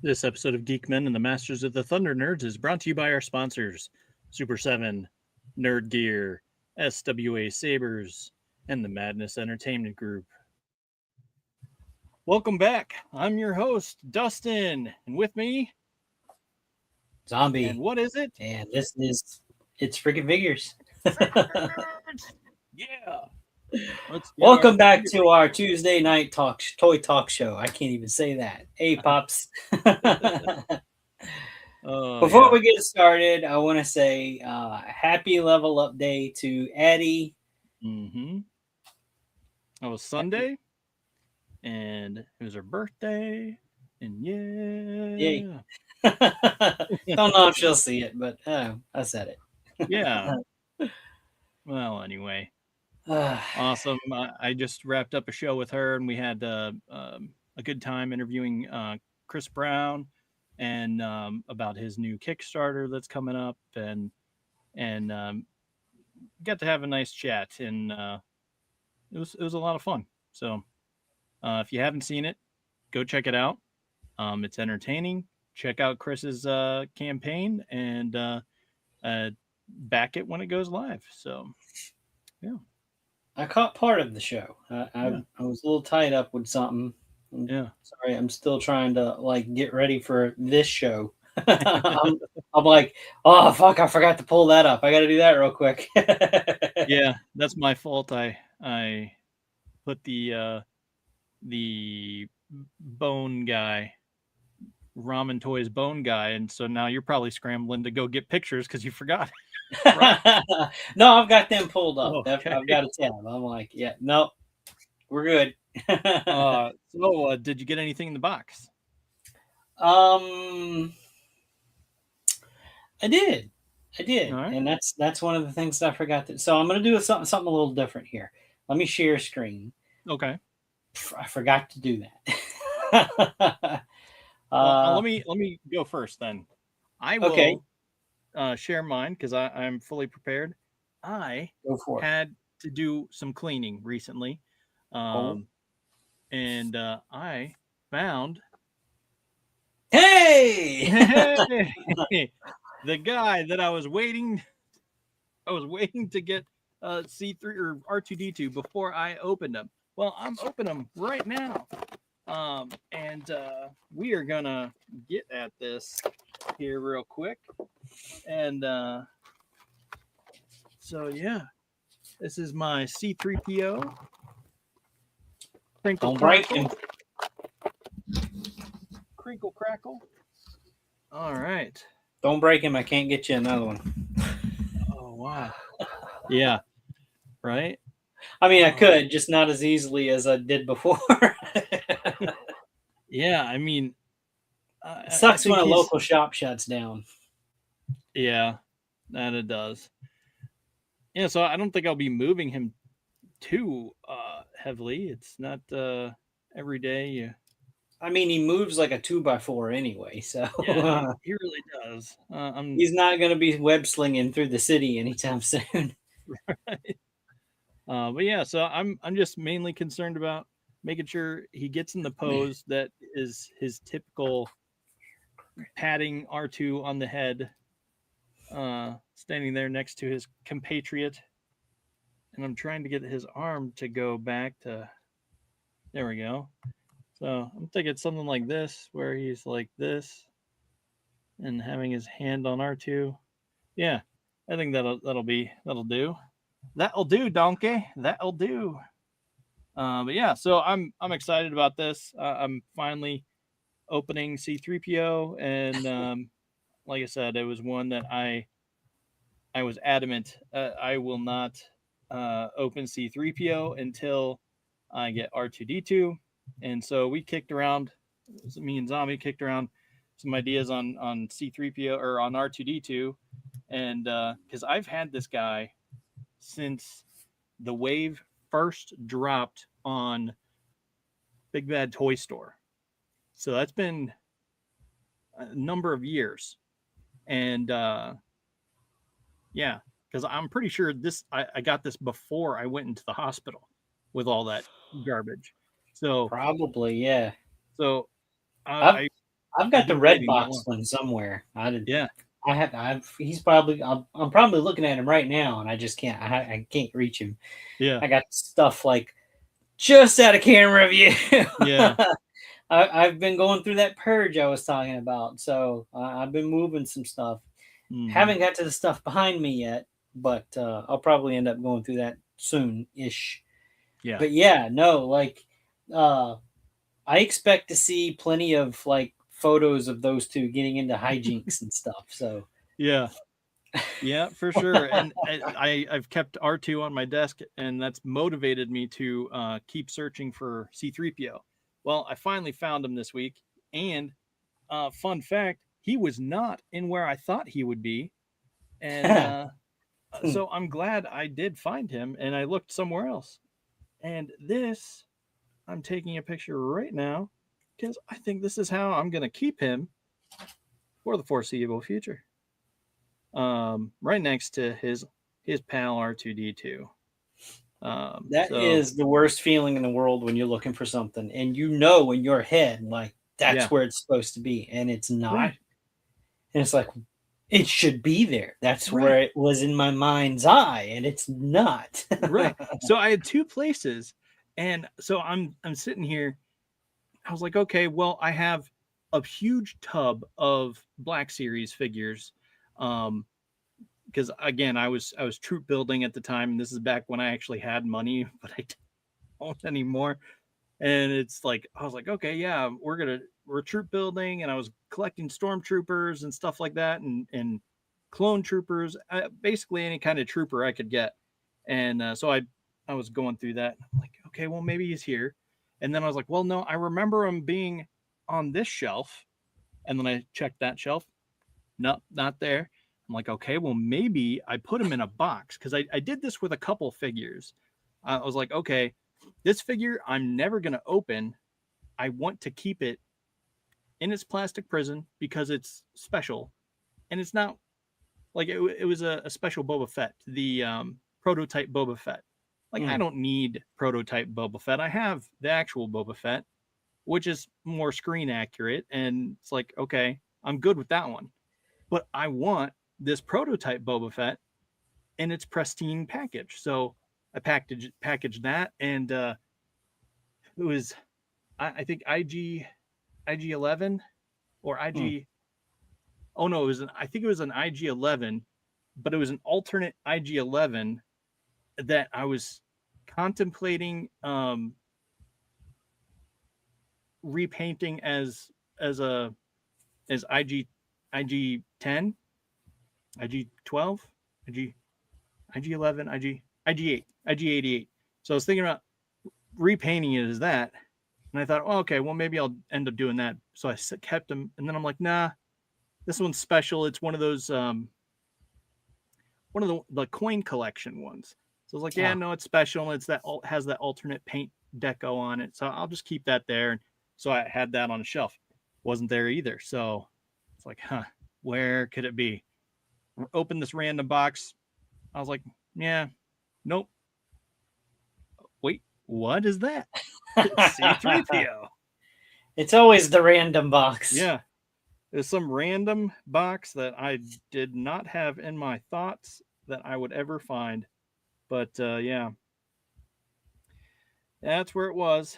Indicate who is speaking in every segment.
Speaker 1: This episode of Geek-men and the Masters of the Thunder Nerds is brought to you by our sponsors, Super 7, Nerd Gear, SWA Sabers, and the Madness Entertainment Group. Welcome back. I'm your host, Dustin, and with me,
Speaker 2: Zombie.
Speaker 1: And what is it?
Speaker 2: And it's Frickin Figures.
Speaker 1: Yeah.
Speaker 2: Welcome back to our Tuesday night toy talk show. I can't even say that. Hey, Pops. Before we get started, I want to say happy level up day to Addie.
Speaker 1: Mm-hmm. That was Sunday, and it was her birthday, and
Speaker 2: Yay. Don't know if she'll see it, but I said it.
Speaker 1: Yeah. Well, anyway. Awesome. I just wrapped up a show with her, and we had a good time interviewing Chris Brown and about his new Kickstarter that's coming up, and got to have a nice chat, and it was a lot of fun. So if you haven't seen it, go check it out. It's entertaining. Check out Chris's campaign and back it when it goes live. So yeah.
Speaker 2: I caught part of the show. I was a little tied up with something.
Speaker 1: Yeah.
Speaker 2: Sorry, I'm still trying to get ready for this show. I'm like, oh fuck, I forgot to pull that up. I got to do that real quick.
Speaker 1: Yeah, that's my fault. I put the bone guy, Ramen Toys bone guy, and so now you're probably scrambling to go get pictures because you forgot.
Speaker 2: Right? No, I've got them pulled up.
Speaker 1: Okay.
Speaker 2: I've got a tab. I'm like, yeah, nope, we're good.
Speaker 1: So did you get anything in the box?
Speaker 2: I did,
Speaker 1: Right.
Speaker 2: and that's one of the things that I forgot. So I'm gonna do something a little different here. Let me share screen.
Speaker 1: Okay.
Speaker 2: I forgot to do that.
Speaker 1: Well, let me go first then. I will share mine because I'm fully prepared. I had to do some cleaning recently, and I found
Speaker 2: hey
Speaker 1: the guy that I was waiting to get C3 or R2D2 before I opened them. Well, I'm opening them right now. And we are gonna get at this here real quick. And so yeah, this is my C3PO.
Speaker 2: Don't break him.
Speaker 1: Crinkle crackle. All right.
Speaker 2: Don't break him. I can't get you another one.
Speaker 1: Oh wow. Yeah. Right.
Speaker 2: I mean, I could, just not as easily as I did before.
Speaker 1: Yeah, I mean,
Speaker 2: it sucks when a local shop shuts down.
Speaker 1: Yeah, that it does. Yeah, so I don't think I'll be moving him too heavily. It's not every day.
Speaker 2: I mean, he moves like a 2x4 anyway, so
Speaker 1: yeah, he really does.
Speaker 2: He's not going to be web slinging through the city anytime soon.
Speaker 1: Right. But yeah, so I'm just mainly concerned about making sure he gets in the pose that is his typical patting R2 on the head, standing there next to his compatriot. And I'm trying to get his arm to go back to, there we go. So I'm thinking something like this, where he's like this and having his hand on R2. Yeah, I think that'll do. That'll do, donkey. That'll do. But yeah, so I'm excited about this. I'm finally opening C3PO, and like I said, it was one that I was adamant I will not open C3PO until I get R2D2, and so we kicked around. Me and Zombie kicked around some ideas on C3PO or on R2D2, and because I've had this guy since the wave first dropped on Big Bad Toy Store. So that's been a number of years. And yeah, because I'm pretty sure I got this before I went into the hospital with all that garbage. So
Speaker 2: probably, yeah.
Speaker 1: So
Speaker 2: I've I've got the
Speaker 1: been
Speaker 2: red
Speaker 1: waiting that
Speaker 2: box
Speaker 1: long.
Speaker 2: one somewhere.
Speaker 1: Yeah.
Speaker 2: He's probably. I'm probably looking at him right now, and I just can't. I can't reach him.
Speaker 1: Yeah.
Speaker 2: I got stuff like just out of camera view.
Speaker 1: Yeah.
Speaker 2: I've been going through that purge I was talking about, so I've been moving some stuff.
Speaker 1: Mhm.
Speaker 2: Haven't got to the stuff behind me yet, but I'll probably end up going through that soon-ish.
Speaker 1: Yeah.
Speaker 2: But yeah, no, like I expect to see plenty of like photos of those two getting into hijinks and stuff. So
Speaker 1: Yeah. Yeah, for sure. And I've kept R2 on my desk, and that's motivated me to keep searching for C3PO. Well, I finally found him this week, and fun fact, he was not in where I thought he would be, and so I'm glad I did find him, and I looked somewhere else. And this, I'm taking a picture right now because I think this is how I'm going to keep him for the foreseeable future. Right next to his pal R2D2.
Speaker 2: that is the worst feeling in the world when you're looking for something and you know in your head like that's where it's supposed to be and it's not.
Speaker 1: Right.
Speaker 2: And it's like it should be there. That's where it was in my mind's eye, and it's not.
Speaker 1: Right. So I had two places, and so I'm sitting here. I was like, okay, well, I have a huge tub of Black Series figures, because again, I was troop building at the time, and this is back when I actually had money, but I don't anymore. And it's like I was like, okay, yeah, we're troop building, and I was collecting stormtroopers and stuff like that, and clone troopers, basically any kind of trooper I could get. And so I was going through that. I'm like, okay, well maybe he's here. And then I was like, well, no, I remember him being on this shelf. And then I checked that shelf. Nope, not there. I'm like, okay, well maybe I put him in a box because I did this with a couple figures. I was like, okay, this figure I'm never going to open. I want to keep it in its plastic prison because it's special. And it's not like it was a special Boba Fett, the prototype Boba Fett. Like, I don't need prototype Boba Fett. I have the actual Boba Fett, which is more screen accurate. And it's like, okay, I'm good with that one. But I want this prototype Boba Fett in its pristine package. So I packaged that, and it was I think IG 11 or IG. Oh no, I think it was an IG 11, but it was an alternate IG 11 that I was contemplating repainting as IG 10, IG 12, IG 11, IG 8, IG 88. So I was thinking about repainting it as that, and I thought, oh, okay, well maybe I'll end up doing that. So I kept them, and then I'm like, nah, this one's special. It's one of those one of the coin collection ones. So I was like, yeah, no, it's special. It's that has that alternate paint deco on it. So I'll just keep that there. And so I had that on a shelf. Wasn't there either. So it's like, where could it be? Open this random box. I was like, yeah, nope. Wait, what is that? C3PO.
Speaker 2: It's always the random box.
Speaker 1: Yeah. There's some random box that I did not have in my thoughts that I would ever find. But yeah, that's where it was.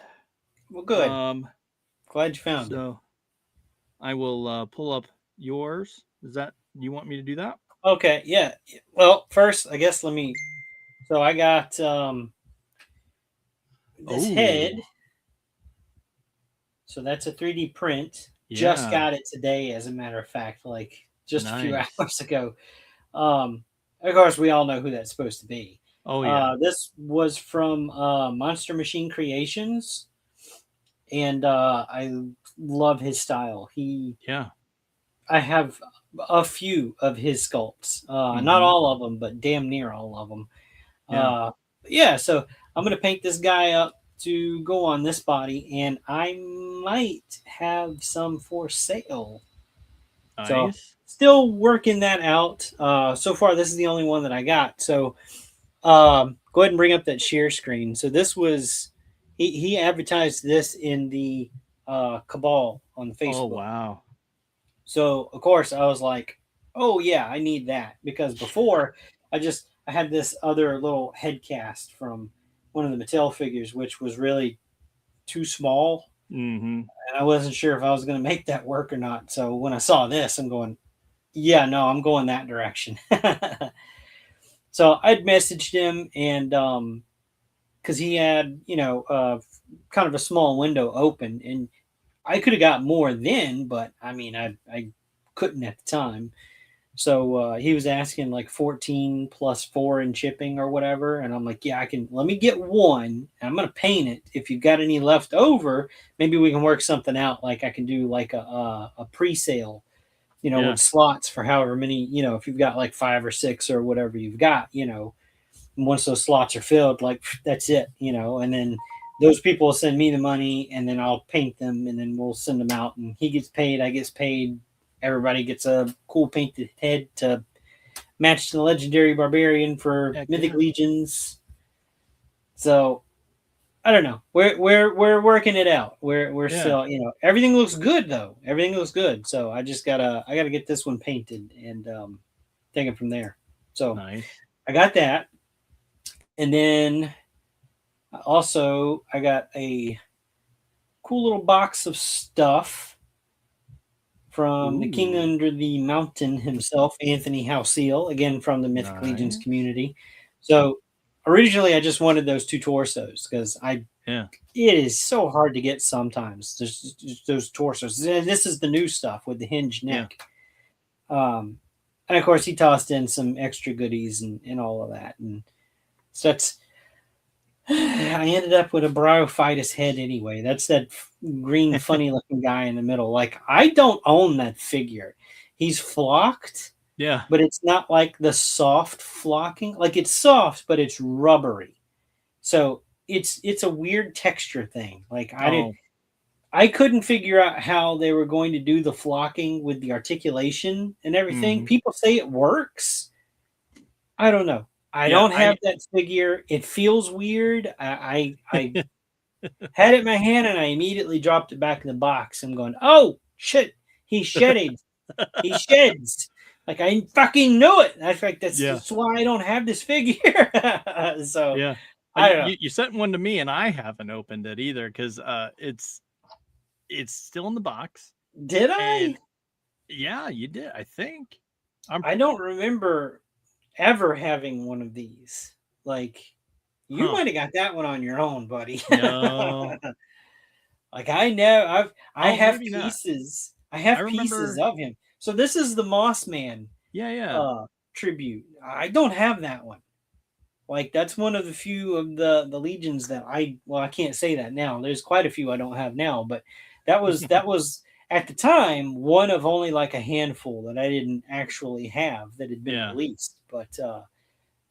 Speaker 2: Well, good. Glad you found it.
Speaker 1: So I will pull up yours. Is that, you want me to do that?
Speaker 2: Okay, yeah. Well, first, I guess let me. So I got this head. So that's a 3D print. Yeah. Just got it today, as a matter of fact, like just a few hours ago. Of course, we all know who that's supposed to be.
Speaker 1: Oh, yeah.
Speaker 2: This was from Monster Machine Creations, and I love his style. I have a few of his sculpts, not all of them, but damn near all of them. So I'm going to paint this guy up to go on this body, and I might have some for sale.
Speaker 1: Nice.
Speaker 2: So still working that out. So far, this is the only one that I got. So go ahead and bring up that share screen. So this was, he advertised this in the Cabal on Facebook.
Speaker 1: Oh, wow.
Speaker 2: So of course I was like, oh yeah, I need that, because before I had this other little head cast from one of the Mattel figures, which was really too small,
Speaker 1: Mm-hmm.
Speaker 2: and I wasn't sure if I was going to make that work or not. So when I saw this, I'm going, yeah, no, I'm going that direction. So I'd messaged him, and because he had, kind of a small window open, and I could have got more then, but I mean, I couldn't at the time. So he was asking like 14 plus 4 in shipping or whatever. And I'm like, yeah, I can, let me get one. I'm going to paint it. If you've got any left over, maybe we can work something out. Like I can do like a pre-sale,
Speaker 1: Yeah.
Speaker 2: with slots for however many, if you've got like 5 or 6 or whatever you've got, and once those slots are filled, like that's it, and then those people will send me the money, and then I'll paint them, and then we'll send them out, and he gets paid, I gets paid, everybody gets a cool painted head to match the legendary barbarian for
Speaker 1: Heck
Speaker 2: Mythic
Speaker 1: yeah.
Speaker 2: Legions. So I don't know. We're working it out. We're
Speaker 1: Yeah.
Speaker 2: still, everything looks good though. Everything looks good. So I gotta get this one painted, and take it from there. So
Speaker 1: Nice.
Speaker 2: I got that, and then also I got a cool little box of stuff from the king
Speaker 1: Ooh.
Speaker 2: under the mountain himself, Anthony Halseal, again from the Mythic Legions
Speaker 1: Nice.
Speaker 2: community. So originally I just wanted those 2 torsos, because
Speaker 1: Yeah.
Speaker 2: it is so hard to get sometimes. There's just those torsos. This is the new stuff with the hinged
Speaker 1: Yeah.
Speaker 2: neck. And of course he tossed in some extra goodies and all of that. And so that's I ended up with a Bryophytus head anyway. That's that green, funny looking guy in the middle. Like, I don't own that figure. He's flocked,
Speaker 1: Yeah.
Speaker 2: but it's not like the soft flocking. Like, it's soft, but it's rubbery. So it's a weird texture thing. Like,
Speaker 1: Oh.
Speaker 2: I couldn't figure out how they were going to do the flocking with the articulation and everything.
Speaker 1: Mm-hmm.
Speaker 2: People say it works. I don't know. I
Speaker 1: Yeah.
Speaker 2: don't have that figure. It feels weird. I had it in my hand, and I immediately dropped it back in the box. I'm going, oh shit, he shedded. He sheds. Like, I fucking knew it. That's like
Speaker 1: Yeah.
Speaker 2: that's why I don't have this figure. So
Speaker 1: Yeah.
Speaker 2: I don't know.
Speaker 1: You sent one to me, and I haven't opened it either because it's still in the box.
Speaker 2: Did I?
Speaker 1: And yeah, you did. I think.
Speaker 2: I don't remember ever having one of these. Like, you
Speaker 1: Huh.
Speaker 2: might have got that one on your own, buddy.
Speaker 1: No.
Speaker 2: Like, I know I
Speaker 1: Oh,
Speaker 2: have
Speaker 1: maybe not.
Speaker 2: pieces. I
Speaker 1: I
Speaker 2: have pieces
Speaker 1: remember.
Speaker 2: of him. So this is the Moss Man
Speaker 1: Yeah. Yeah.
Speaker 2: tribute. I don't have that one. Like, that's one of the few of the legions that I can't say that now. There's quite a few I don't have now, but that was at the time one of only like a handful that I didn't actually have that had been
Speaker 1: Yeah.
Speaker 2: released. But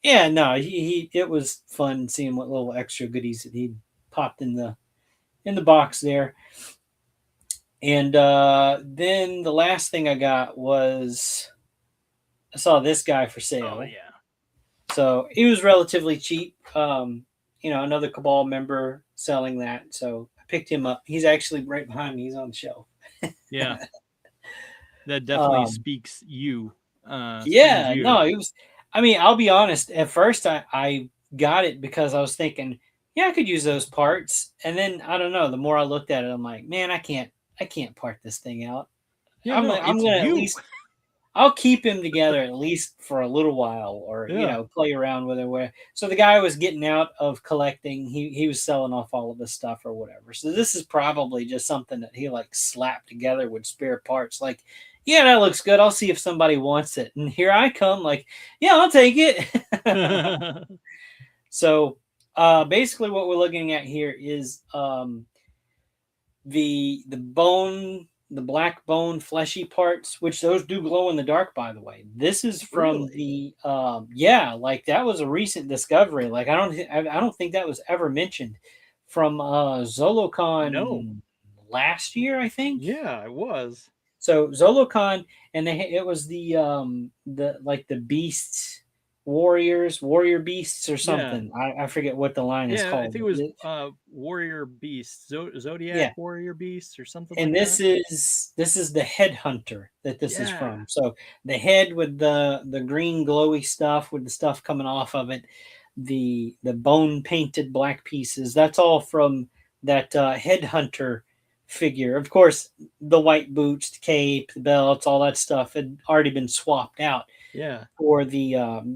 Speaker 2: yeah, no, he it was fun seeing what little extra goodies that he popped in the box there. And then the last thing I got was I saw this guy for
Speaker 1: Oh
Speaker 2: sale.
Speaker 1: yeah.
Speaker 2: So he was relatively cheap. Another Cabal member selling that. So I picked him up. He's actually right behind me. He's on the shelf.
Speaker 1: Yeah. That definitely
Speaker 2: Um,
Speaker 1: speaks you. Screams
Speaker 2: yeah,
Speaker 1: you.
Speaker 2: no, it was. I mean, I'll be honest. At first, I got it because I was thinking, yeah, I could use those parts. And then I don't know. The more I looked at it, I'm like, man, I can't part this thing out.
Speaker 1: Yeah.
Speaker 2: I'm
Speaker 1: No,
Speaker 2: I'm
Speaker 1: it's
Speaker 2: gonna at
Speaker 1: you.
Speaker 2: least I'll keep him together at least for a little while, or
Speaker 1: Yeah.
Speaker 2: play around with it. Where so the guy was getting out of collecting, he was selling off all of his stuff or whatever. So this is probably just something that he like slapped together with spare parts. Like, yeah, that looks good. I'll see if somebody wants it. And here I come, like, yeah, I'll take it. So basically, what we're looking at here is the bone, the black bone fleshy parts, which those do glow in the dark, by the way. This is from
Speaker 1: Really?
Speaker 2: the yeah, like that was a recent discovery. Like, I don't think that was ever mentioned from
Speaker 1: No.
Speaker 2: Zolocon last year, I think.
Speaker 1: Yeah, it was.
Speaker 2: So Zolocon, and it was the like the beast warrior beasts or
Speaker 1: Yeah.
Speaker 2: something. I forget what the line is
Speaker 1: Yeah,
Speaker 2: called.
Speaker 1: I think it was Warrior Beast, Zodiac
Speaker 2: Yeah.
Speaker 1: Warrior Beast or something
Speaker 2: And
Speaker 1: like
Speaker 2: this
Speaker 1: that.
Speaker 2: is the headhunter that this is
Speaker 1: Yeah.
Speaker 2: from. So the head with the green glowy stuff with the stuff coming off of it, the bone painted black pieces. That's all from that headhunter figure. Of course, the white boots, the cape, the belts, all that stuff had already been swapped out
Speaker 1: Yeah.
Speaker 2: for the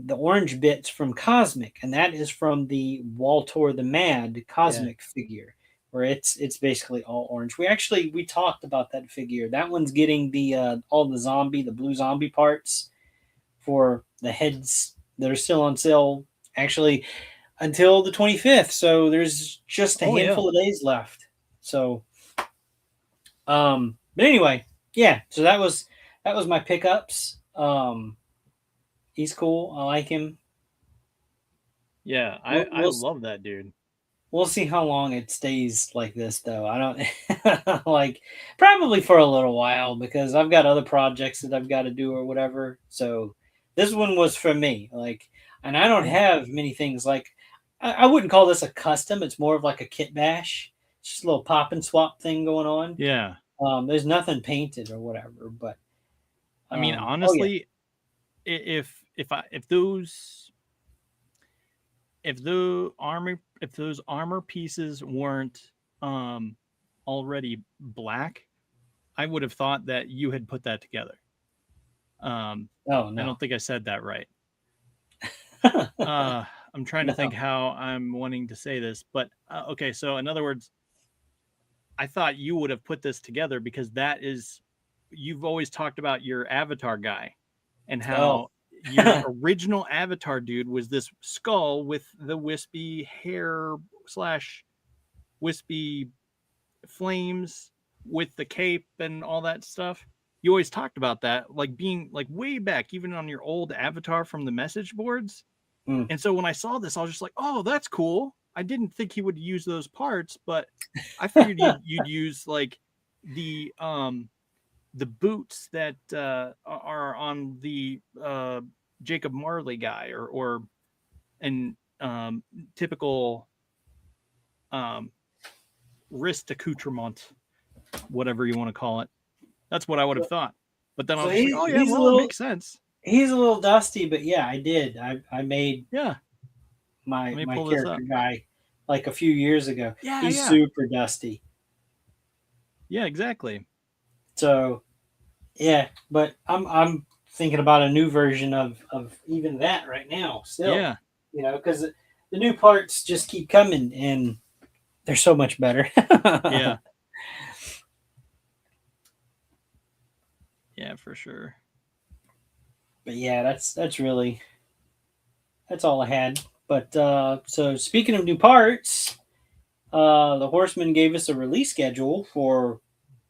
Speaker 2: orange bits from Cosmic, and that is from the Waltor the Mad Cosmic figure, where it's basically all orange. We talked about that figure. That one's getting the all the blue zombie parts for the heads that are still on sale. Actually, until the 25th, so there's just a handful of days left. So, but anyway, yeah. So that was my pickups. He's cool. I like him.
Speaker 1: Yeah, I love that dude.
Speaker 2: We'll see how long it stays like this, though. I don't like probably for a little while because I've got other projects that I've got to do or whatever. So this one was for me, like, and I don't have many things like I wouldn't call this a custom. It's more of like a kit bash, it's just a little pop and swap thing going on.
Speaker 1: Yeah.
Speaker 2: There's nothing painted or whatever, but
Speaker 1: I mean,
Speaker 2: oh, yeah.
Speaker 1: honestly, if those armor pieces weren't already black, I would have thought that you had put that together.
Speaker 2: Oh no,
Speaker 1: I don't think I said that right. I'm trying to think how I'm wanting to say this, but okay. So in other words, I thought you would have put this together because you've always talked about your avatar guy and how your original avatar dude was this skull with the wispy hair / wispy flames with the cape and all that stuff. You always talked about that, like being like way back, even on your old avatar from the message boards. And so when I saw this, I was just like, oh, that's cool. I didn't think he would use those parts, but I figured you'd use like the boots that are on the Jacob Marley guy or an typical wrist accoutrement, whatever you want to call it. That's what I would have thought. But then I was like, oh yeah, well, it makes sense.
Speaker 2: He's a little dusty, but yeah, I did. I made my character guy like a few years ago.
Speaker 1: Yeah,
Speaker 2: he's super dusty.
Speaker 1: Yeah, exactly.
Speaker 2: So yeah, but I'm thinking about a new version of even that right now. Still,
Speaker 1: yeah,
Speaker 2: because the new parts just keep coming and they're so much better.
Speaker 1: Yeah. Yeah, for sure.
Speaker 2: But yeah, that's all I had. But so speaking of new parts, the Horsemen gave us a release schedule for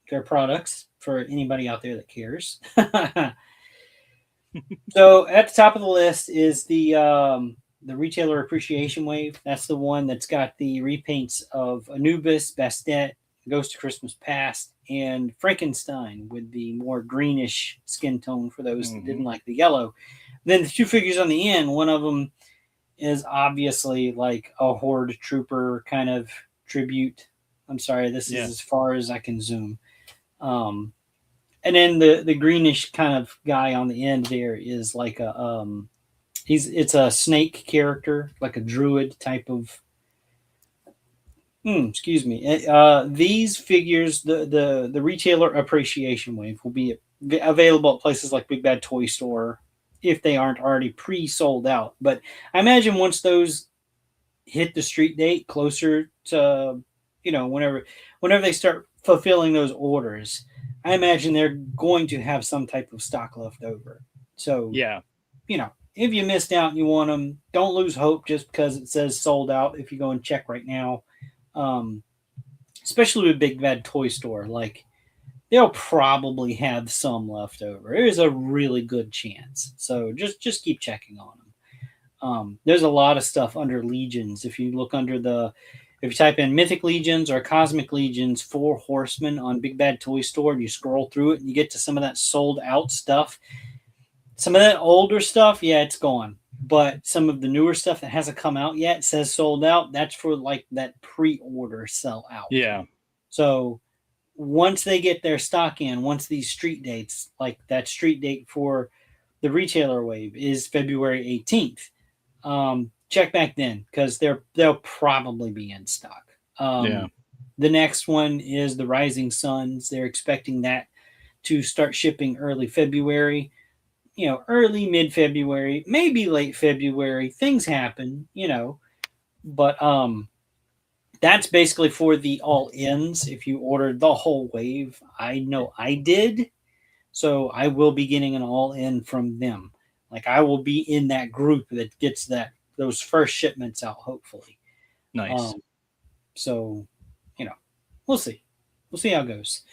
Speaker 2: their products for anybody out there that cares. So at the top of the list is the retailer appreciation wave. That's the one that's got the repaints of Anubis, Bastet, Ghost of Christmas Past, and Frankenstein with the more greenish skin tone for those that didn't like the yellow. Then the two figures on the end, one of them is obviously like a Horde Trooper kind of tribute. I'm sorry, this is as far as I can zoom. And then the greenish kind of guy on the end there is like a it's a snake character, like a druid type of. Excuse me. These figures, the retailer appreciation wave will be available at places like Big Bad Toy Store if they aren't already pre-sold out. But I imagine once those hit the street date closer to, whenever they start fulfilling those orders, I imagine they're going to have some type of stock left over. So, if you missed out and you want them, don't lose hope just because it says sold out if you go and check right now. Especially with Big Bad Toy Store, like they'll probably have some left over. There's a really good chance. So just keep checking on them. There's a lot of stuff under Legions. If you look if you type in Mythic Legions or Cosmic Legions 4 Horsemen on Big Bad Toy Store and you scroll through it and you get to some of that sold out stuff. Some of that older stuff, it's gone. but some of the newer stuff that hasn't come out yet says sold out. That's for like that pre-order sell out.
Speaker 1: Yeah.
Speaker 2: So once they get their stock in, once these street dates, like that street date for the retailer wave is February 18th. Check back then because they'll probably be in stock.
Speaker 1: Yeah.
Speaker 2: The next one is the Rising Suns. They're expecting that to start shipping early February. Early mid-February, maybe late February. Things happen, but that's basically for the all-ins. If you ordered the whole wave, I know I did, so I will be getting an all-in from them. Like I will be in that group that gets those first shipments out, hopefully.
Speaker 1: Nice.
Speaker 2: So, we'll see. We'll see how it goes.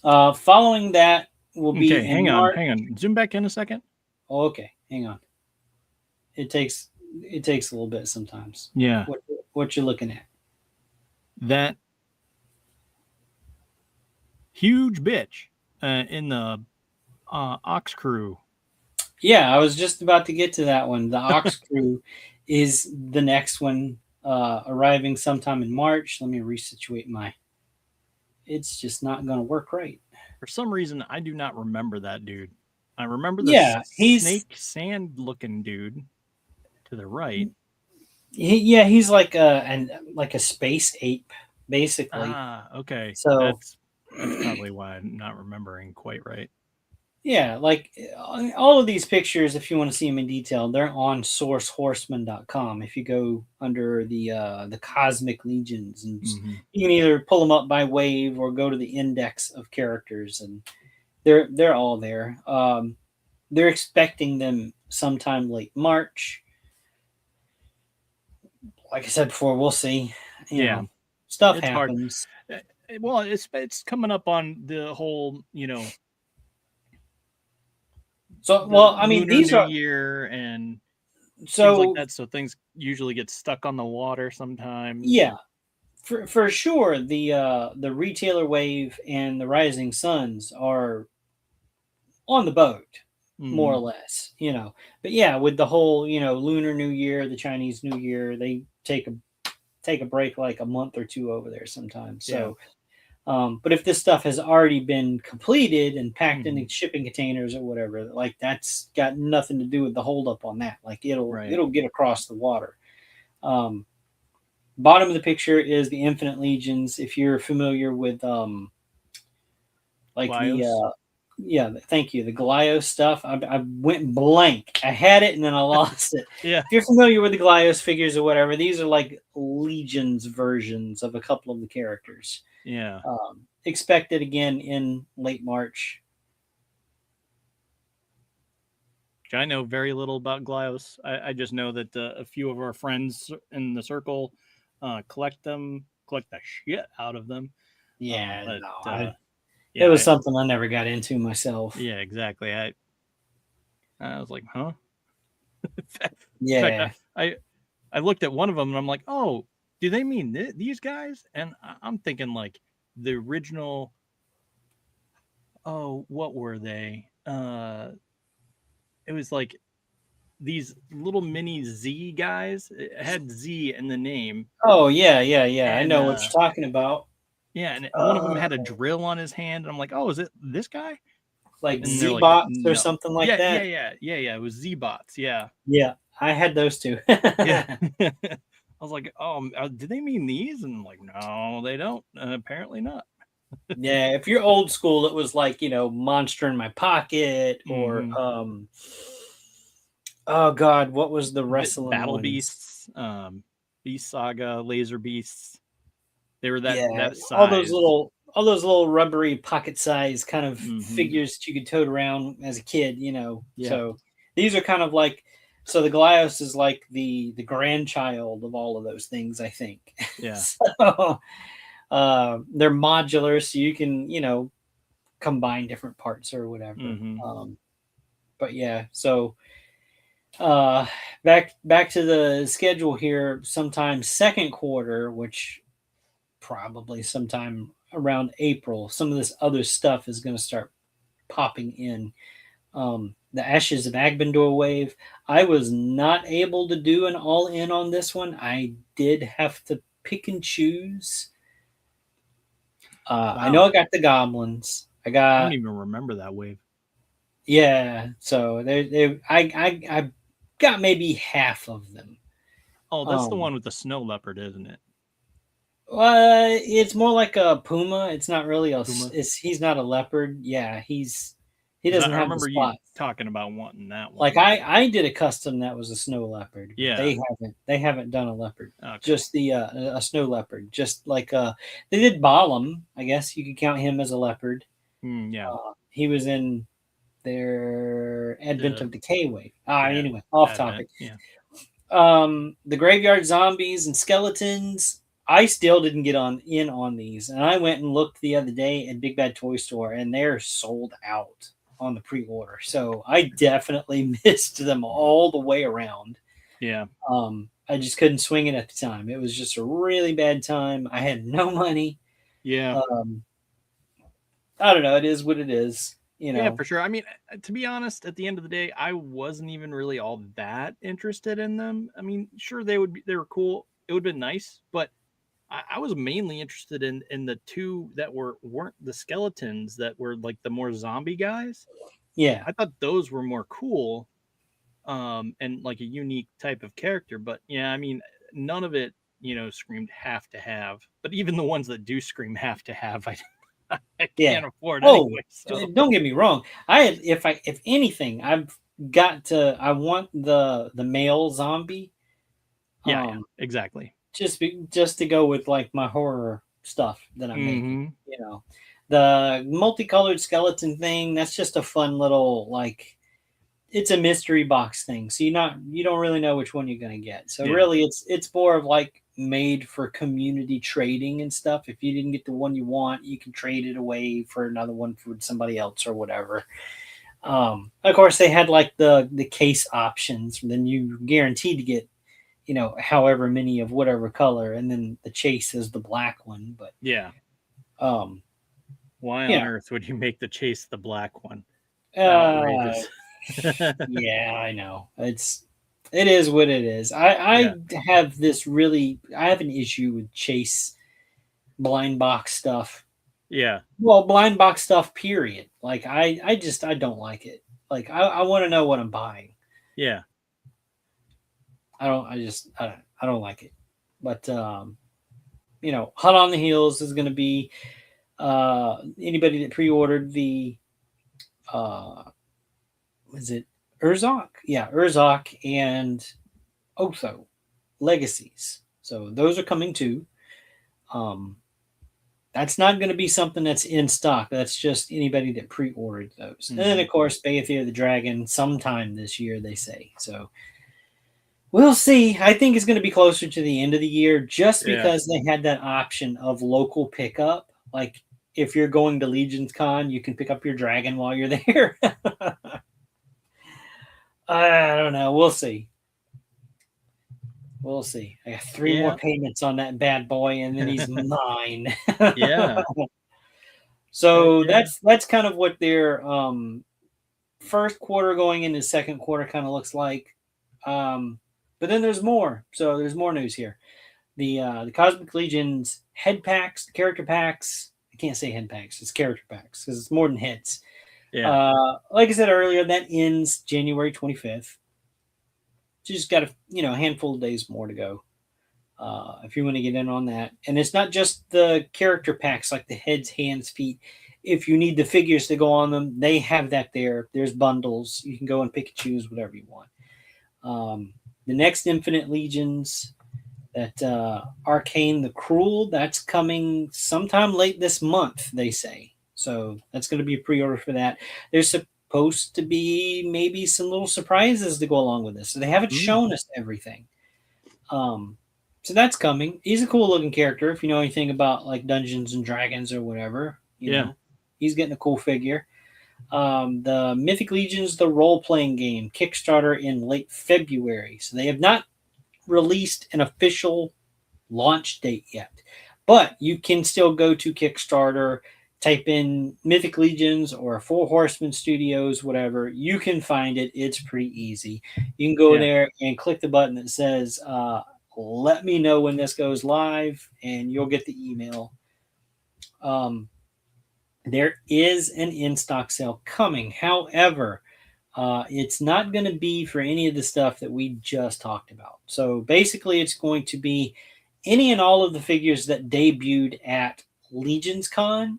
Speaker 2: Following that will be
Speaker 1: hang on. Zoom back in a second.
Speaker 2: Oh, okay, hang on. It takes a little bit sometimes.
Speaker 1: Yeah.
Speaker 2: What you looking at?
Speaker 1: That huge bitch in the Ox Crew.
Speaker 2: Yeah, I was just about to get to that one. The Ox Crew is the next one, arriving sometime in March. Let me resituate my. It's just not going to work right.
Speaker 1: For some reason, I do not remember that dude. I remember the snake sand looking dude to the right.
Speaker 2: He's like a space ape, basically.
Speaker 1: Okay.
Speaker 2: So
Speaker 1: that's probably why I'm not remembering quite right.
Speaker 2: Yeah, like all of these pictures, if you want to see them in detail, they're on sourcehorseman.com. If you go under the Cosmic Legions, and you can either pull them up by wave or go to the index of characters, and they're all there. They're expecting them sometime late March. Like I said before, we'll see. You know, stuff happens.
Speaker 1: Hard. Well, it's coming up on the whole,
Speaker 2: So, well, I mean, these
Speaker 1: New
Speaker 2: are
Speaker 1: Year and
Speaker 2: so
Speaker 1: things like that. So things usually get stuck on the water sometimes.
Speaker 2: Yeah, for sure. The retailer wave and the Rising Suns are on the boat, more or less. But yeah, with the whole Lunar New Year, the Chinese New Year, they take a break like a month or two over there sometimes. So. But if this stuff has already been completed and packed in shipping containers or whatever, like that's got nothing to do with the holdup on that. Like it'll get across the water. Bottom of the picture is the Infinite Legions. If you're familiar with like
Speaker 1: Glyos?
Speaker 2: Thank you, the Glyos stuff. I went blank. I had it and then I lost it.
Speaker 1: Yeah.
Speaker 2: If you're familiar with the Glyos figures or whatever, these are like Legions versions of a couple of the characters.
Speaker 1: Yeah.
Speaker 2: Expected again in late March.
Speaker 1: I know very little about Glyos. I just know that a few of our friends in the circle collect the shit out of them.
Speaker 2: Yeah, it was something I never got into myself.
Speaker 1: Yeah, exactly. I was like, huh?
Speaker 2: Yeah.
Speaker 1: Fact, I looked at one of them and I'm like, oh, do they mean these guys? And I'm thinking like the original. Oh, what were they? It was like these little mini Z guys. It had Z in the name.
Speaker 2: Oh yeah. And, I know what you're talking about.
Speaker 1: Yeah, and one of them had a drill on his hand, and I'm like, oh, is it this guy?
Speaker 2: Like Z-bots or something like that?
Speaker 1: Yeah. It was Z-bots. Yeah.
Speaker 2: Yeah, I had those too.
Speaker 1: Yeah. I was like, oh, do they mean these? And I'm like, no, they don't. Apparently not.
Speaker 2: Yeah, if you're old school, it was like, Monster in My Pocket or oh god, what was the wrestling
Speaker 1: Battle
Speaker 2: ones?
Speaker 1: Beasts, Beast Saga, Laser Beasts. They were that size.
Speaker 2: All those little rubbery pocket size kind of figures that you could tote around as a kid, Yeah. So these are kind of like, so the Glyos is like the grandchild of all of those things, I think.
Speaker 1: Yeah.
Speaker 2: So they're modular, so you can, combine different parts or whatever. But yeah, so back to the schedule here, sometime second quarter, which probably sometime around April, some of this other stuff is going to start popping in. the Ashes of Agbendor wave. I was not able to do an all in on this one. I did have to pick and choose. I know I got the goblins. I
Speaker 1: don't even remember that wave.
Speaker 2: Yeah, so I got maybe half of them.
Speaker 1: Oh, that's the one with the snow leopard, isn't it?
Speaker 2: It's more like a puma. It's not really a.
Speaker 1: Puma?
Speaker 2: He's not a leopard. Yeah, he doesn't have the
Speaker 1: remember you
Speaker 2: spots.
Speaker 1: talking about wanting that one.
Speaker 2: Like I did a custom that was a snow leopard.
Speaker 1: Yeah.
Speaker 2: They haven't done a leopard.
Speaker 1: Okay.
Speaker 2: Just the a snow leopard. Just like they did Balam. I guess you could count him as a leopard.
Speaker 1: Yeah.
Speaker 2: He was in their Advent of Decay wave. Anyway, off topic.
Speaker 1: Yeah.
Speaker 2: The graveyard zombies and skeletons. I still didn't get in on these, and I went and looked the other day at Big Bad Toy Store, and they're sold out on the pre-order. So I definitely missed them all the way around.
Speaker 1: Yeah.
Speaker 2: I just couldn't swing it at the time. It was just a really bad time. I had no money.
Speaker 1: Yeah.
Speaker 2: I don't know. It is what it is.
Speaker 1: Yeah, for sure. I mean, to be honest, at the end of the day, I wasn't even really all that interested in them. I mean, sure, they were cool. It would have been nice, but I was mainly interested in the two that weren't the skeletons, that were like the more zombie guys.
Speaker 2: Yeah,
Speaker 1: I thought those were more cool, and like a unique type of character. But yeah, I mean, none of it, screamed have to have. But even the ones that do scream have to have, I can't afford anyway. So.
Speaker 2: Don't get me wrong. If anything, I want the male zombie.
Speaker 1: Yeah, exactly.
Speaker 2: Just to go with like my horror stuff that I'm making. The multicolored skeleton thing, that's just a fun little, like, it's a mystery box thing. So you don't really know which one you're going to get. So really it's more of like made for community trading and stuff. If you didn't get the one you want, you can trade it away for another one for somebody else or whatever. Of course they had like the case options, then you guaranteed to get however many of whatever color, and then the chase is the black one. But
Speaker 1: why on earth would you make the chase the black one?
Speaker 2: Outrageous. Yeah, I know. It is what it is. I have an issue with chase blind box stuff.
Speaker 1: Yeah.
Speaker 2: Well, blind box stuff, period. Like I don't like it. Like I want to know what I'm buying.
Speaker 1: Yeah.
Speaker 2: I don't like it. But Hot on the Heels is going to be anybody that pre-ordered the was it Urzok? Yeah, Urzok and Otho Legacies. So those are coming too. That's not going to be something that's in stock. That's just anybody that pre-ordered those. Mm-hmm. And then of course Bayethia the Dragon sometime this year, they say. So we'll see. I think it's going to be closer to the end of the year, just because they had that option of local pickup. Like if you're going to Legion's Con, you can pick up your dragon while you're there. I don't know. We'll see. We'll see. I got 3 more payments on that bad boy, and then he's mine.
Speaker 1: Yeah.
Speaker 2: So that's kind of what their first quarter going into second quarter kind of looks like. But then there's more. So there's more news here. The Cosmic Legion's head packs, the character packs. I can't say head packs. It's character packs because it's more than heads.
Speaker 1: Yeah.
Speaker 2: Like I said earlier, that ends January 25th. So you just got a handful of days more to go if you want to get in on that. And it's not just the character packs like the heads, hands, feet. If you need the figures to go on them, they have that there. There's bundles. You can go and pick and choose whatever you want. The next Infinite Legions, that Arcane the Cruel, that's coming sometime late this month, they say. So that's going to be a pre-order for that. There's supposed to be maybe some little surprises to go along with this. So they haven't shown us everything. So that's coming. He's a cool looking character. If you know anything about like Dungeons and Dragons or whatever, you know, he's getting a cool figure. The Mythic Legions, the role-playing game, Kickstarter in late February. So they have not released an official launch date yet, but you can still go to Kickstarter, type in Mythic Legions or Four Horsemen Studios, whatever, you can find it. It's pretty easy. You can go there and click the button that says, let me know when this goes live, and you'll get the email. There is an in-stock sale coming. However, it's not going to be for any of the stuff that we just talked about. So basically, it's going to be any and all of the figures that debuted at Legions Con,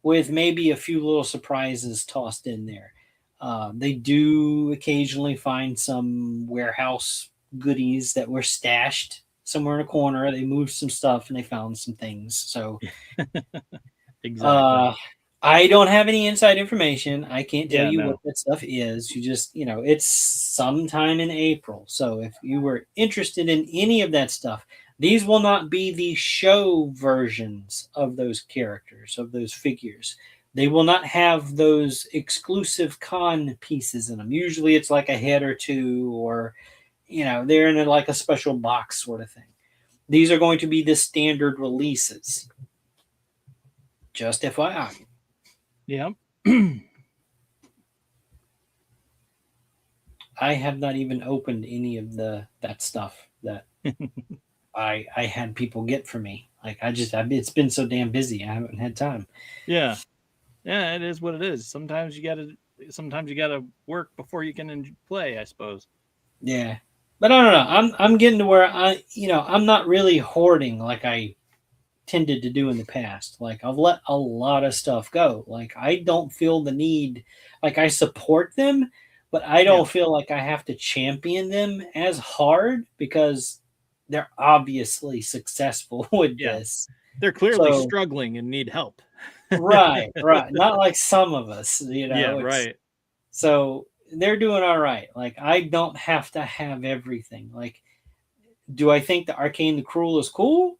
Speaker 2: with maybe a few little surprises tossed in there. They do occasionally find some warehouse goodies that were stashed somewhere in a corner. They moved some stuff and they found some things. So
Speaker 1: exactly.
Speaker 2: I don't have any inside information. I can't tell you what that stuff is. You just, it's sometime in April. So if you were interested in any of that stuff, these will not be the show versions of those characters, of those figures. They will not have those exclusive con pieces in them. Usually it's like a head or two, or, they're in like a special box sort of thing. These are going to be the standard releases. Just FYI.
Speaker 1: Yeah.
Speaker 2: I have not even opened any of that stuff that I had people get for me. Like it's been so damn busy. I haven't had time.
Speaker 1: Yeah. Yeah, it is what it is. Sometimes you gotta work before you can play, I suppose.
Speaker 2: Yeah. But I don't know. I'm getting to where I'm not really hoarding like I tended to do in the past. Like I've let a lot of stuff go. Like I don't feel the need, like I support them, but I don't feel like I have to champion them as hard because they're obviously successful with this.
Speaker 1: They're clearly struggling and need help.
Speaker 2: Right. Not like some of us,
Speaker 1: Yeah, right.
Speaker 2: So they're doing all right. Like I don't have to have everything. Like, do I think the Arcane the Cruel is cool?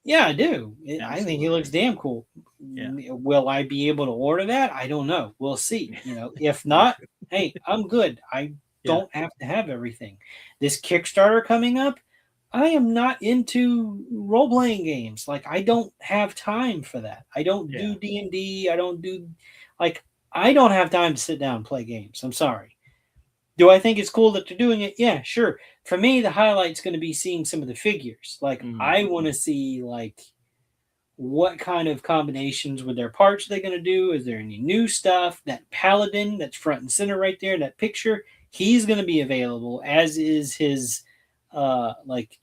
Speaker 2: Yeah, I do. I think he looks damn cool.
Speaker 1: Yeah.
Speaker 2: Will I be able to order that? I don't know. We'll see. If not, hey, I'm good. I don't have to have everything. This Kickstarter coming up, I am not into role-playing games. Like I don't have time for that. I don't do D&D. I don't do I don't have time to sit down and play games. I'm sorry. Do I think it's cool that they're doing it? Yeah, sure. For me, the highlight's going to be seeing some of the figures. Like I want to see what kind of combinations with their parts are they going to do? Is there any new stuff? That paladin that's front and center right there in that picture, he's going to be available, as is his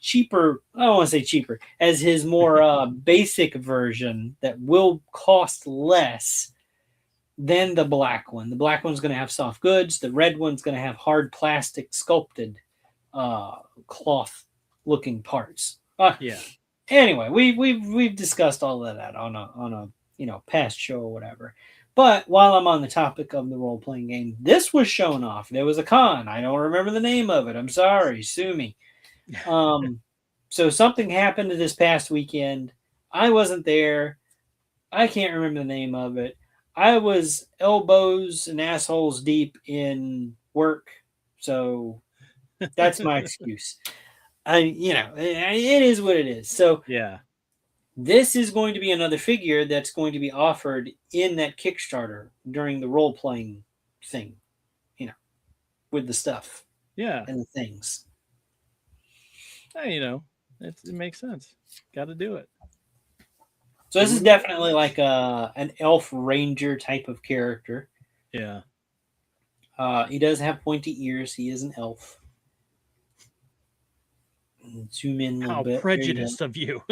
Speaker 2: cheaper, I don't want to say cheaper, as his more basic version that will cost less than the black one. The black one's going to have soft goods. The red one's going to have hard plastic sculpted cloth looking parts. Anyway, we've discussed all of that on a past show or whatever. But while I'm on the topic of the role-playing game, this was shown off. There was a con. I don't remember the name of it. I'm sorry. Sue me. So something happened this past weekend. I wasn't there. I can't remember the name of it. I was elbows and assholes deep in work. So that's my excuse. It is what it is. So this is going to be another figure that's going to be offered in that Kickstarter during the role-playing thing, with the stuff.
Speaker 1: Yeah.
Speaker 2: And the things.
Speaker 1: It makes sense. Got to do it.
Speaker 2: So this is definitely like an elf ranger type of character.
Speaker 1: Yeah.
Speaker 2: He does have pointy ears. He is an elf. Zoom in a little bit.
Speaker 1: How prejudiced of you.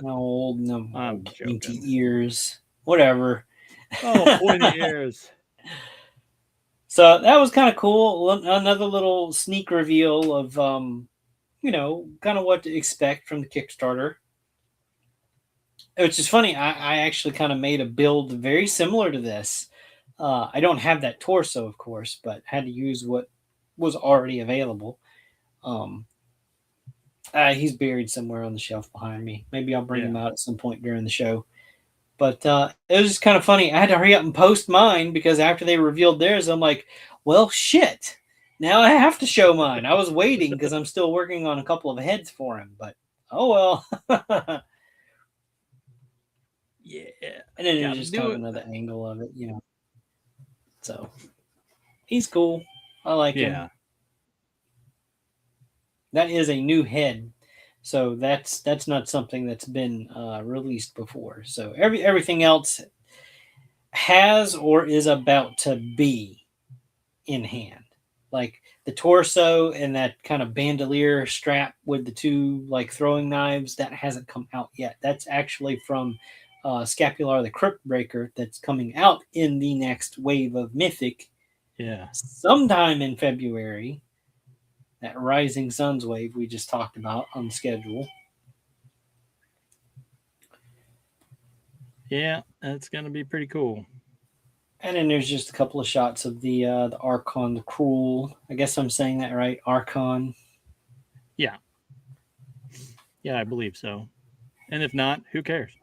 Speaker 2: No, pointy ears. Whatever.
Speaker 1: Oh, pointy ears.
Speaker 2: So that was kind of cool. Another little sneak reveal of, kind of what to expect from the Kickstarter. Which is funny. I actually kind of made a build very similar to this. I don't have that torso, of course, but had to use what was already available. He's buried somewhere on the shelf behind me. Maybe I'll bring him out at some point during the show. But it was just kind of funny. I had to hurry up and post mine because after they revealed theirs, I'm like, well, shit. Now I have to show mine. I was waiting because I'm still working on a couple of heads for him. But, oh well.
Speaker 1: Yeah.
Speaker 2: And then there's
Speaker 1: Gotta
Speaker 2: just
Speaker 1: do
Speaker 2: kind of
Speaker 1: it.
Speaker 2: another angle of it, you know. So he's cool. I like him.
Speaker 1: Yeah.
Speaker 2: That is a new head, so that's not something that's been released before. So everything else has or is about to be in hand, like the torso and that kind of bandolier strap with the two like throwing knives that hasn't come out yet. That's actually from Scapular the Crypt Breaker that's coming out in the next wave of Mythic
Speaker 1: Yeah.
Speaker 2: sometime in February. That Rising Suns wave we just talked about on schedule.
Speaker 1: Yeah, that's gonna be pretty cool.
Speaker 2: And then there's just a couple of shots of the Archon, the Cruel. I guess I'm saying that right, Archon.
Speaker 1: Yeah. Yeah, I believe so. And if not, who cares?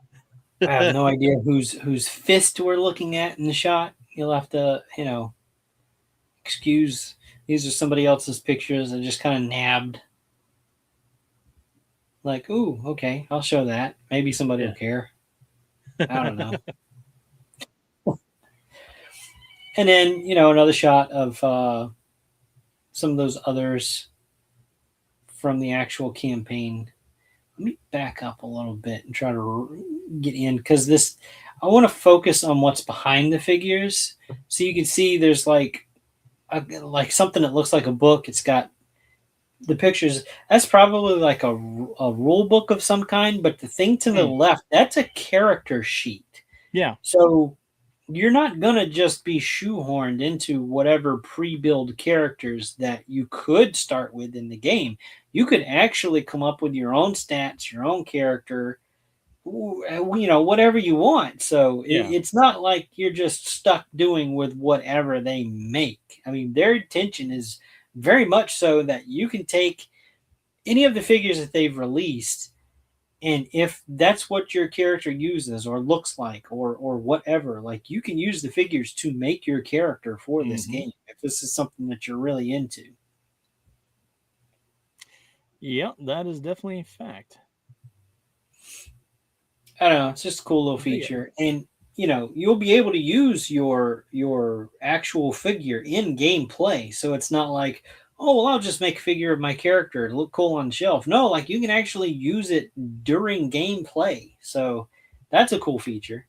Speaker 2: I have no idea whose fist we're looking at in the shot. You'll have to, excuse. These are somebody else's pictures. I just kind of nabbed. Like, ooh, okay, I'll show that. Maybe somebody will
Speaker 1: Yeah.
Speaker 2: care. I don't know. And then, another shot of some of those others from the actual campaign. Let me back up a little bit and try to get in because I want to focus on what's behind the figures. So you can see there's like something that looks like a book. It's got the pictures. That's probably like a rule book of some kind. But the thing to the left, that's a character sheet.
Speaker 1: Yeah.
Speaker 2: So you're not going to just be shoehorned into whatever pre-build characters that you could start with in the game. You could actually come up with your own stats, your own character, whatever you want. So it's not like you're just stuck doing with whatever they make. I mean, their intention is very much so that you can take any of the figures that they've released, and if that's what your character uses or looks like or whatever, like you can use the figures to make your character for this game if this is something that you're really into.
Speaker 1: Yeah, that is definitely a fact.
Speaker 2: I don't know, it's just a cool little feature. And you'll be able to use your actual figure in gameplay. So it's not like, oh well, I'll just make a figure of my character to look cool on the shelf. No, like you can actually use it during gameplay. So that's a cool feature.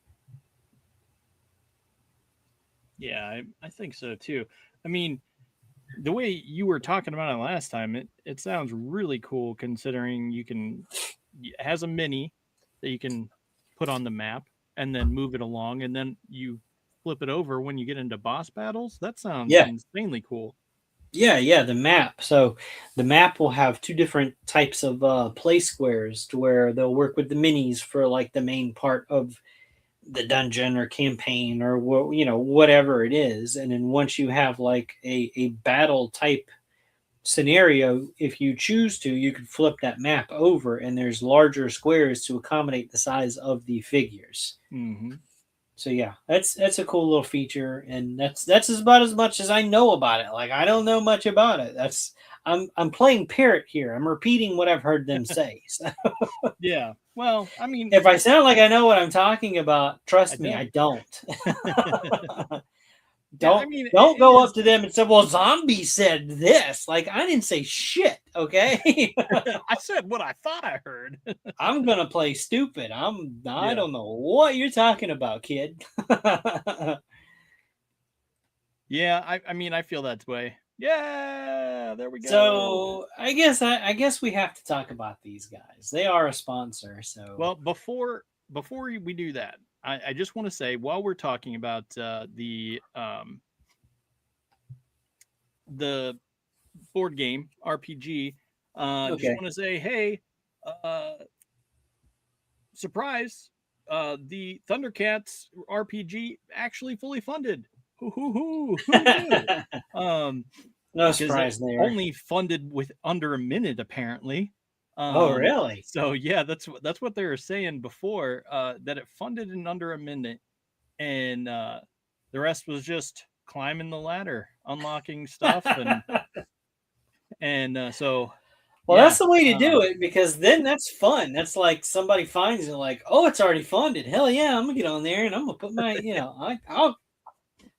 Speaker 1: Yeah, I think so too. I mean, the way you were talking about it last time, it sounds really cool considering it has a mini that you can put on the map and then move it along, and then you flip it over when you get into boss battles. That sounds insanely cool.
Speaker 2: Yeah, the map. So the map will have two different types of play squares to where they'll work with the minis for like the main part of the dungeon or campaign or whatever it is. And then once you have like a battle type scenario, if you choose to, you can flip that map over and there's larger squares to accommodate the size of the figures. So yeah, that's a cool little feature, and that's about as much as I know about it. Like I don't know much about it. I'm playing parrot here. I'm repeating what I've heard them say. So.
Speaker 1: Yeah. Well, I mean,
Speaker 2: if I sound like I know what I'm talking about, trust me, I don't. Don't go up to them and say, "Well, zombie said this." Like I didn't say shit. Okay.
Speaker 1: I said what I thought I heard.
Speaker 2: I'm gonna play stupid. I don't know what you're talking about, kid.
Speaker 1: Yeah, I mean, I feel that way. Yeah, there we go.
Speaker 2: So I guess we have to talk about these guys. They are a sponsor. So
Speaker 1: well, before we do that, I just want to say while we're talking about the board game RPG, just want to say, hey, surprise! The Thundercats RPG actually fully funded. Who knew?
Speaker 2: No surprise there.
Speaker 1: Only funded with under a minute, apparently.
Speaker 2: Oh, really?
Speaker 1: So yeah, that's what they were saying before. That it funded in under a minute, and the rest was just climbing the ladder, unlocking stuff, and so
Speaker 2: Well,
Speaker 1: Yeah.
Speaker 2: that's the way to do it, because then that's fun. That's like somebody finds it, like, oh, it's already funded. Hell yeah, I'm gonna get on there and I'm gonna put my,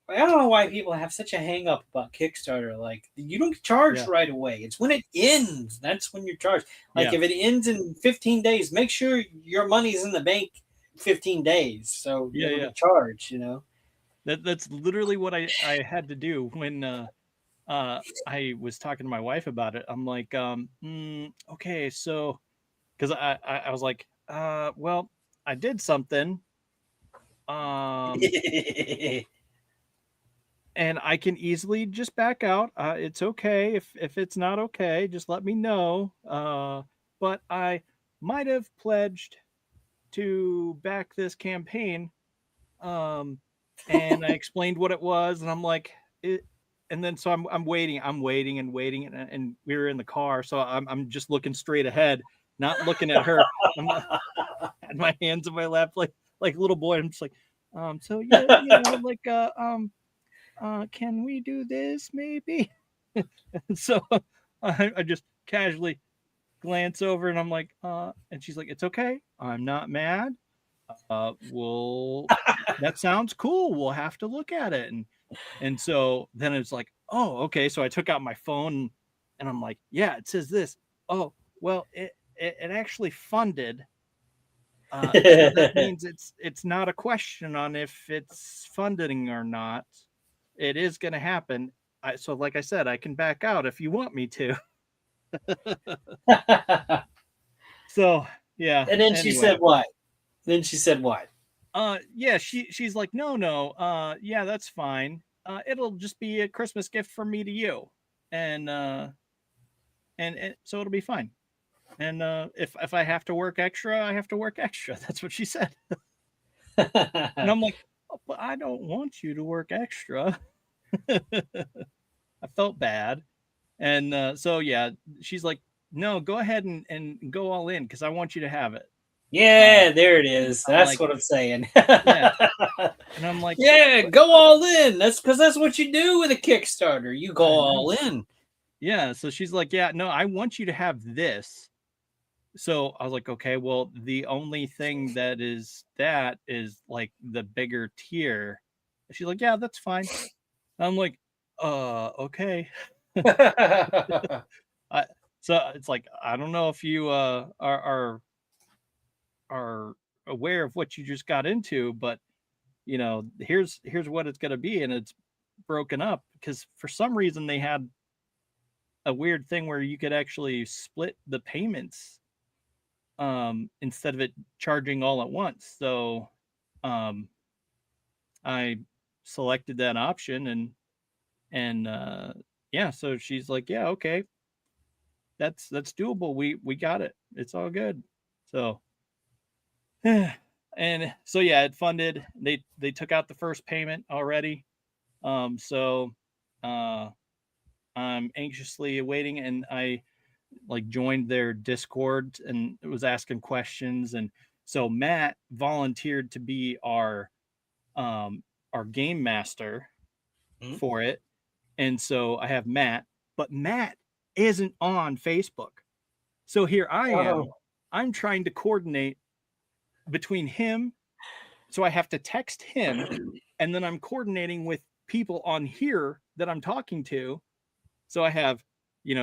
Speaker 2: I don't know why people have such a hang up about Kickstarter. Like, you don't get charged
Speaker 1: Yeah.
Speaker 2: right away. It's when it ends. That's when you're charged. Like,
Speaker 1: Yeah.
Speaker 2: if it ends in 15 days, make sure your money's in the bank 15 days. So you don't get charged,
Speaker 1: That's literally what I had to do when I was talking to my wife about it. I'm like, okay, so because I was like, well, I did something. And I can easily just back out. It's okay if it's not okay, just let me know. But I might have pledged to back this campaign. And I explained what it was, and I'm like, it. And then so I'm waiting, and we were in the car, so I'm just looking straight ahead, not looking at her. I'm had my hands in my lap like a little boy. I'm just like, so yeah, like can we do this maybe? So I just casually glance over and I'm like, and she's like, it's okay. I'm not mad. Well, that sounds cool. We'll have to look at it. And so then it's like, oh, okay. So I took out my phone and I'm like, yeah, it says this. Oh, well, it actually funded. So that means it's not a question on if it's funding or not. It is going to happen. So like I said, I can back out if you want me to. So yeah.
Speaker 2: And then she
Speaker 1: Anyway.
Speaker 2: said what? Then she said what?
Speaker 1: Yeah, she's like, no, yeah, that's fine. It'll just be a Christmas gift from me to you. And so it'll be fine. And if I have to work extra, I have to work extra. That's what she said. And I'm like, oh, but I don't want you to work extra. I felt bad. And so yeah, she's like, no, go ahead and go all in because I want you to have it.
Speaker 2: Yeah, there it is.
Speaker 1: I'm
Speaker 2: That's
Speaker 1: like,
Speaker 2: what I'm saying.
Speaker 1: yeah. And I'm like,
Speaker 2: yeah, go all in. That's because that's what you do with a Kickstarter. You go all in.
Speaker 1: Yeah. So she's like, yeah, no, I want you to have this. So I was like, okay, well, the only thing that is like the bigger tier. She's like, yeah, that's fine. I'm like, okay. So it's like, I don't know if you are aware of what you just got into, but here's what it's gonna be, and it's broken up because for some reason they had a weird thing where you could actually split the payments instead of it charging all at once. So I selected that option and yeah, so she's like, yeah, okay, that's doable. We got it. It's all good. So and so yeah, it funded. They took out the first payment already. So I'm anxiously awaiting, and I like joined their Discord and was asking questions. And so Matt volunteered to be our game master for it. And so I have Matt, but Matt isn't on Facebook. So here I am. I'm trying to coordinate between him. So I have to text him, and then I'm coordinating with people on here that I'm talking to. So I have,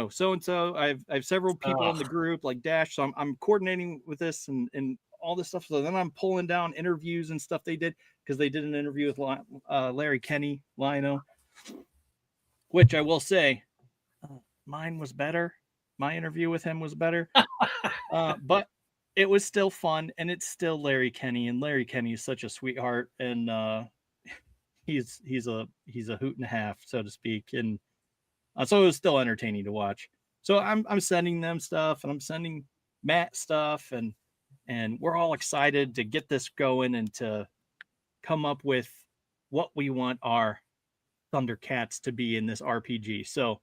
Speaker 1: so and so. I have several people in the group like Dash. So I'm coordinating with this and all this stuff. So then I'm pulling down interviews and stuff they did because they did an interview with Larry Kenny, Lino, which I will say, mine was better. My interview with him was better, but it was still fun, and it's still Larry Kenny, and Larry Kenny is such a sweetheart, and he's a hoot and a half, so to speak, and so it was still entertaining to watch. So I'm sending them stuff, and I'm sending Matt stuff, and we're all excited to get this going and to come up with what we want our Thundercats to be in this RPG. So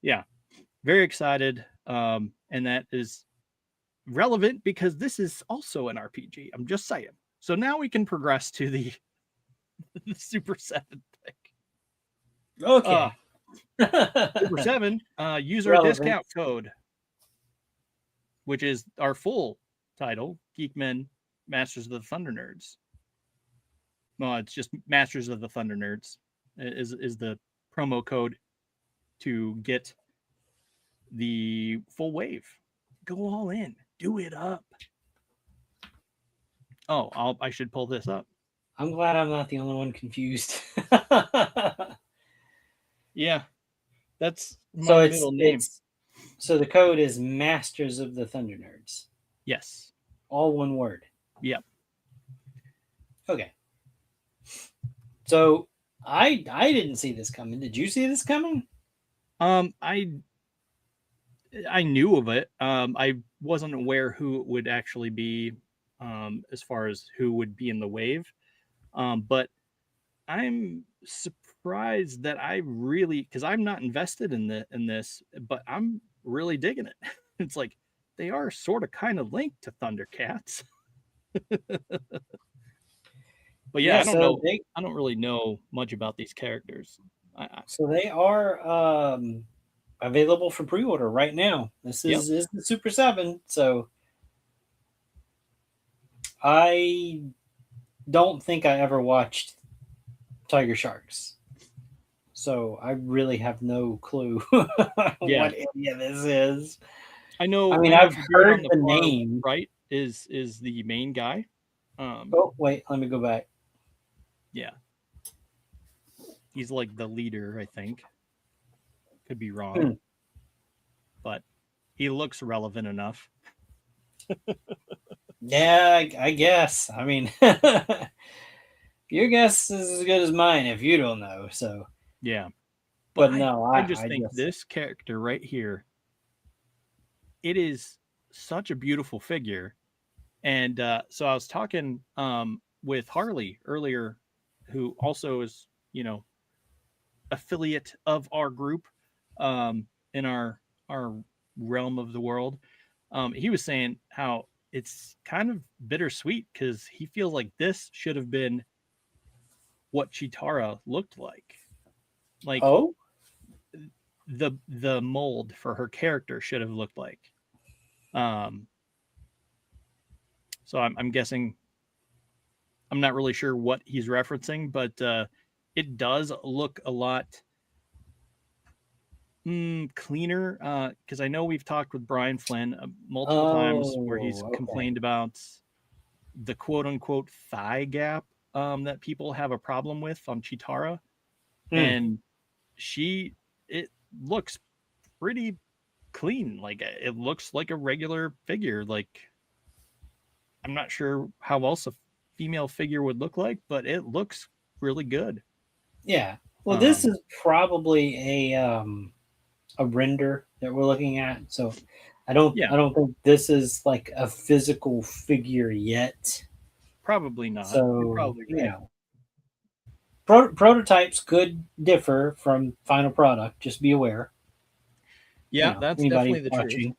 Speaker 1: yeah, very excited. And that is relevant because this is also an RPG. I'm just saying. So now we can progress to the Super 7 pick.
Speaker 2: Okay.
Speaker 1: Super 7, use our discount code. which is our full title, Geek-men, Masters of the Thunder Nerds. Well, it's just Masters of the Thunder Nerds is the promo code to get the full wave. Go all in. Do it up. Oh, I should pull this up.
Speaker 2: I'm glad I'm not the only one confused.
Speaker 1: Yeah, that's my middle name.
Speaker 2: So the code is Masters of the Thunder Nerds.
Speaker 1: Yes.
Speaker 2: All one word.
Speaker 1: Yep.
Speaker 2: Okay. So I didn't see this coming. Did you see this coming?
Speaker 1: I knew of it. I wasn't aware who it would actually be, as far as who would be in the wave. But I'm surprised that I really, because I'm not invested in this, but I'm really digging it. It's like they are sort of kind of linked to Thundercats. But yeah, I don't know. I don't really know much about these characters.
Speaker 2: So they are available for pre-order right now. This is the Super 7, so I don't think I ever watched Tiger Sharks. So I really have no clue what any of this is.
Speaker 1: I know.
Speaker 2: I mean, I've heard the name.
Speaker 1: Right, is the main guy.
Speaker 2: Oh wait, let me go back.
Speaker 1: Yeah, he's like the leader, I think. Could be wrong, but he looks relevant enough.
Speaker 2: Yeah, I guess. I mean, your guess is as good as mine if you don't know. So
Speaker 1: yeah,
Speaker 2: but no,
Speaker 1: I just think this character right here. It is such a beautiful figure, and so I was talking with Harley earlier, who also is affiliate of our group in our realm of the world. He was saying how it's kind of bittersweet because he feels like this should have been what Chitara looked like. Like, the mold for her character should have looked like. So I'm guessing, I'm not really sure what he's referencing, but it does look a lot cleaner, because I know we've talked with Brian Flynn multiple times where he's complained about the quote unquote thigh gap that people have a problem with on Chitara. And it looks pretty clean. Like, it looks like a regular figure. Like, I'm not sure how else a female figure would look like, but it looks really good.
Speaker 2: Yeah. Well, this is probably a render that we're looking at. So I don't think this is like a physical figure yet.
Speaker 1: Probably not.
Speaker 2: So
Speaker 1: you're probably right.
Speaker 2: Prototypes could differ from final product. Just be aware.
Speaker 1: Yeah, that's definitely the truth.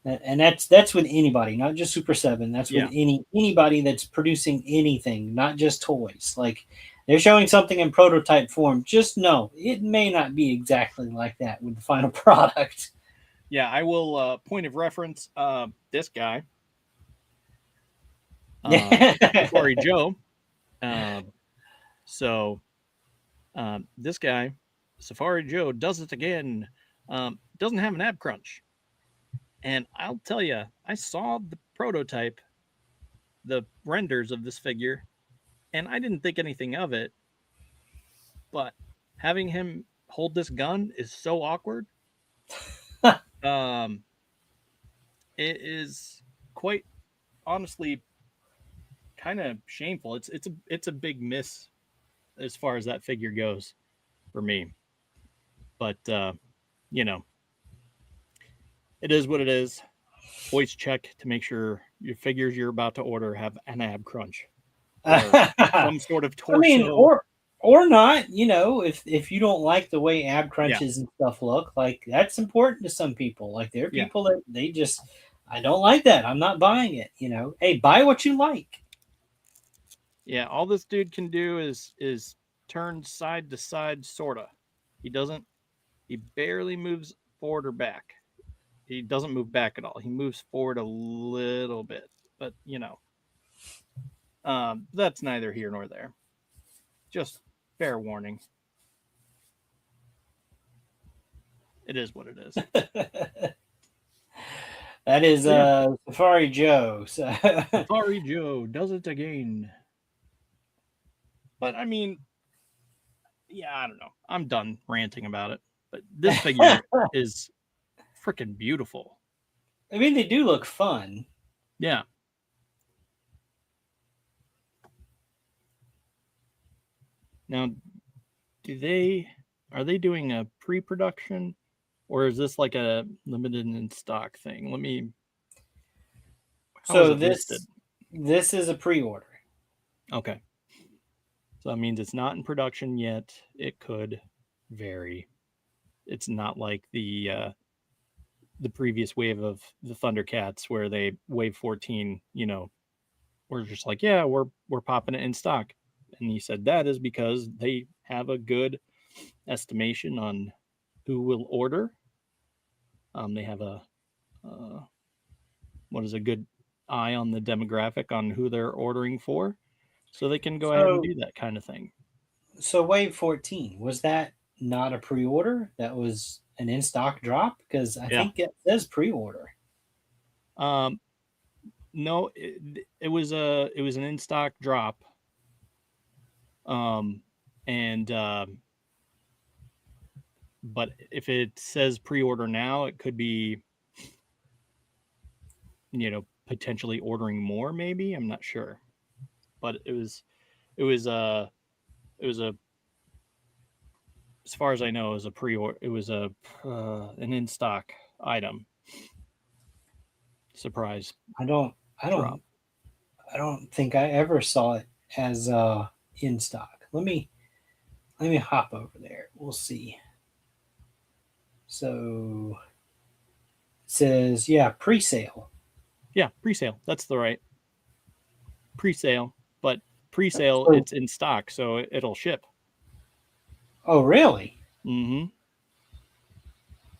Speaker 2: And that's with anybody, not just Super 7. That's with anybody that's producing anything, not just toys. Like, they're showing something in prototype form. Just know it may not be exactly like that with the final product.
Speaker 1: Yeah, I will. Point of reference: this guy, Safari Joe. So this guy, Safari Joe, does it again. Doesn't have an ab crunch. And I'll tell you, I saw the prototype, the renders of this figure, and I didn't think anything of it. But having him hold this gun is so awkward. It is quite honestly kind of shameful. It's a big miss as far as that figure goes for me. But it is what it is. Voice check to make sure your figures you're about to order have an ab crunch or some sort of torso.
Speaker 2: I mean, or not. If you don't like the way ab crunches and stuff look, like, that's important to some people. Like, there are people that they just, I don't like that. I'm not buying it. Hey, buy what you like.
Speaker 1: Yeah, all this dude can do is turn side to side, sorta. He barely moves forward or back. he doesn't move back at all. He moves forward a little bit, but that's neither here nor there. Just fair warning. It is what it is.
Speaker 2: That is Safari Joe.
Speaker 1: Safari Joe does it again. But I mean, yeah, I don't know. I'm done ranting about it. But this figure is freaking beautiful.
Speaker 2: I mean, they do look fun.
Speaker 1: Yeah. Now, are they doing a pre-production, or is this like a limited in stock thing?
Speaker 2: So this is a pre-order.
Speaker 1: Okay. So that means it's not in production yet. It could vary. It's not like the previous wave of the Thundercats where wave 14, we're just like, yeah, we're popping it in stock. And he said that is because they have a good estimation on who will order. They have a good eye on the demographic on who they're ordering for, so they can go ahead and do that kind of thing.
Speaker 2: So wave 14, was that not a pre-order? That was an in-stock drop? Because I think it says pre-order.
Speaker 1: No, it was an in-stock drop. But if it says pre-order now, it could be, potentially ordering more. Maybe, I'm not sure, but it was a, as far as I know, it was a pre-order. It was an in-stock item. Surprise!
Speaker 2: I don't think I ever saw it as in stock. Let me hop over there. We'll see. So it says, pre-sale.
Speaker 1: Yeah, pre-sale. That's the right pre-sale. But pre-sale, it's in stock, so it'll ship.
Speaker 2: Oh, really?
Speaker 1: Mm-hmm.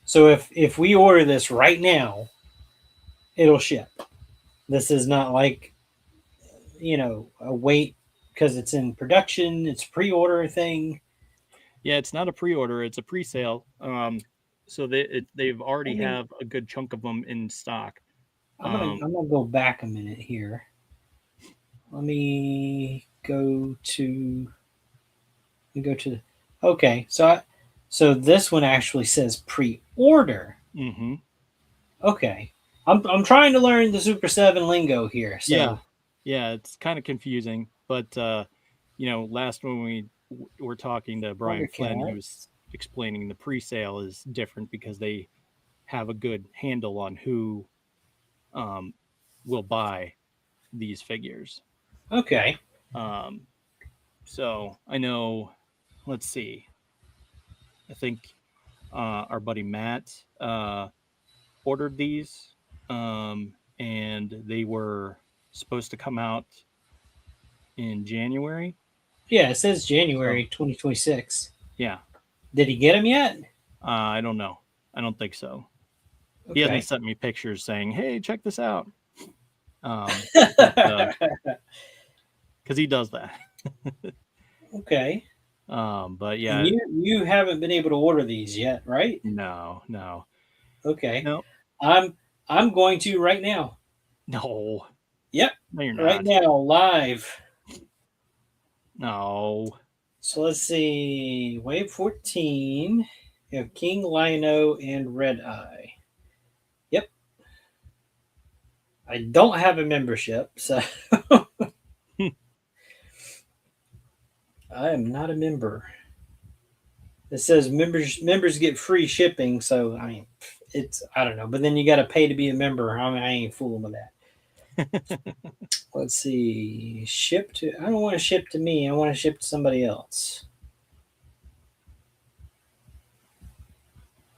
Speaker 2: So if we order this right now, it'll ship. This is not like, a wait because it's in production. It's a pre-order thing.
Speaker 1: Yeah, it's not a pre-order. It's a pre-sale. So they've already have a good chunk of them in stock.
Speaker 2: I'm gonna go back a minute here. Let me go to. Okay, so this one actually says pre-order.
Speaker 1: Mm-hmm.
Speaker 2: Okay, I'm trying to learn the Super 7 lingo here. So.
Speaker 1: Yeah, it's kind of confusing, but last when we were talking to Brian Flynn, he was explaining the pre-sale is different because they have a good handle on who will buy these figures.
Speaker 2: Okay.
Speaker 1: So I know. Let's see. I think our buddy Matt ordered these, and they were supposed to come out in January.
Speaker 2: Yeah, it says January 2026.
Speaker 1: Yeah.
Speaker 2: Did he get them yet?
Speaker 1: I don't know. I don't think so. Okay. He hasn't sent me pictures saying, "Hey, check this out." Because he does that.
Speaker 2: Okay.
Speaker 1: But yeah,
Speaker 2: you haven't been able to order these yet, right?
Speaker 1: No.
Speaker 2: Okay.
Speaker 1: No.
Speaker 2: I'm going to right now.
Speaker 1: No.
Speaker 2: Yep.
Speaker 1: No, you're not.
Speaker 2: Right now, live.
Speaker 1: No.
Speaker 2: So let's see. Wave 14. You have King Lino and Red Eye. Yep. I don't have a membership, so I am not a member. It says members get free shipping, so I don't know. But then you got to pay to be a member. I ain't fooling with that. Let's see. Ship to. I don't want to ship to me. I want to ship to somebody else.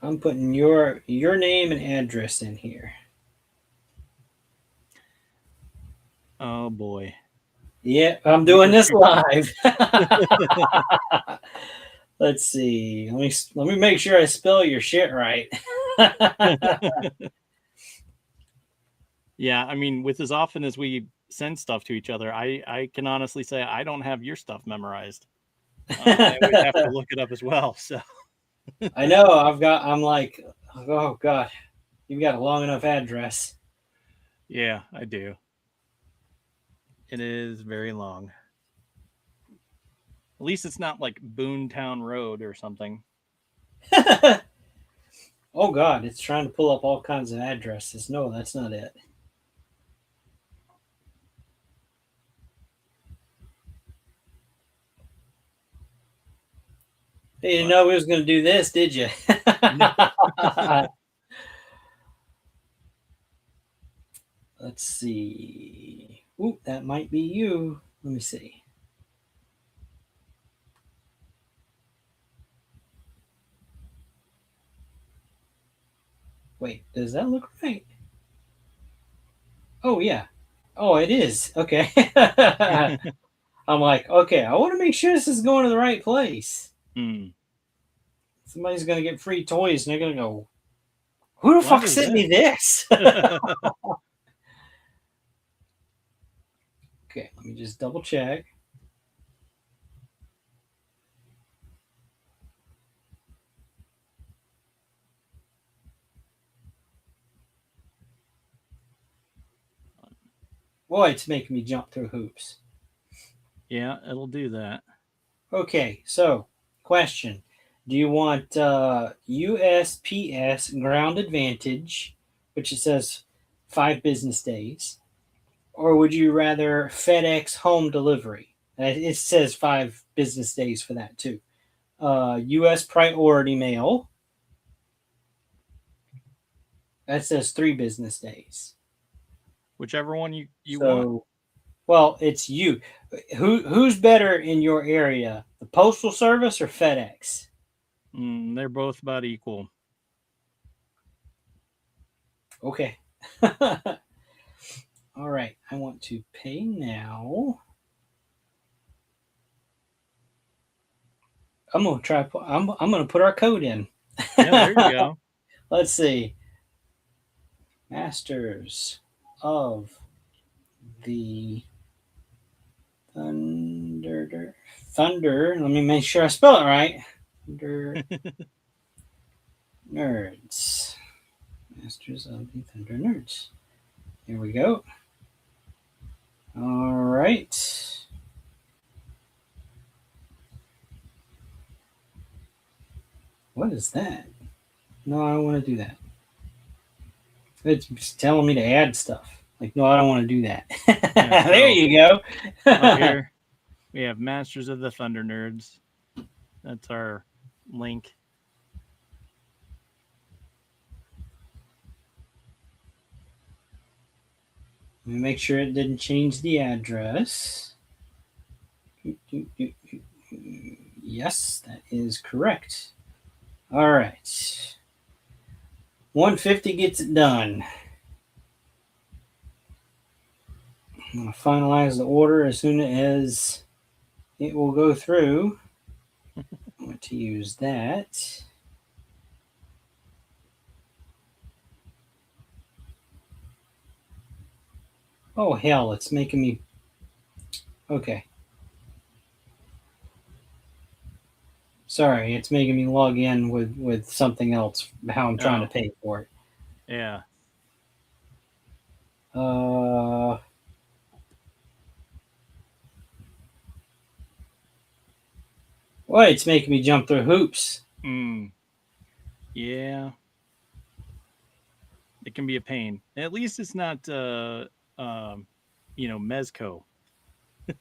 Speaker 2: I'm putting your name and address in here.
Speaker 1: Oh boy.
Speaker 2: Yeah, I'm doing this live. Let's see. Let me make sure I spell your shit right.
Speaker 1: Yeah, I mean, with as often as we send stuff to each other, I can honestly say I don't have your stuff memorized. I always have to look it up as well. So
Speaker 2: I know I'm like, oh God, you've got a long enough address.
Speaker 1: yeah, I do. It is very long. At least it's not like Boontown Road or something.
Speaker 2: Oh God, it's trying to pull up all kinds of addresses. No, that's not it. You didn't know we was going to do this, did you?
Speaker 1: No.
Speaker 2: Let's see. Ooh, that might be you. Let me see. Wait, does that look right? Oh, yeah. Oh, it is. Okay. I'm like, okay, I want to make sure this is going to the right place.
Speaker 1: Mm.
Speaker 2: Somebody's going to get free toys and they're going to go, who the fuck sent me this? Okay, let me just double check. Boy, it's making me jump through hoops.
Speaker 1: Yeah, it'll do that.
Speaker 2: Okay, so question. Do you want USPS ground advantage, which it says 5 business days, or would you rather FedEx home delivery? It says 5 business days for that too. US priority mail, that says 3 business days.
Speaker 1: Whichever one you want.
Speaker 2: Well, it's you. Who's better in your area, the Postal Service or FedEx?
Speaker 1: They're both about equal.
Speaker 2: Okay. All right. I want to pay now. I'm gonna try. I'm gonna put our code in.
Speaker 1: Yeah, there you go.
Speaker 2: Let's see. Masters of the Thunder. Let me make sure I spell it right. Thunder Nerds. Masters of the Thunder Nerds. Here we go. All right. What is that? No, I don't want to do that. It's telling me to add stuff. Like, no, I don't want to do that. Yeah, so there you go.
Speaker 1: Up here, we have Masters of the Thunder Nerds. That's our link.
Speaker 2: Let me make sure it didn't change the address. Yes, that is correct. All right. 150 gets it done. I'm going to finalize the order as soon as it will go through. I want to use that. Oh, hell, it's making me... Okay. Sorry, it's making me log in with something else, how I'm trying to pay for it.
Speaker 1: Yeah.
Speaker 2: Well, it's making me jump through hoops.
Speaker 1: Yeah. It can be a pain. At least it's not, Mezco.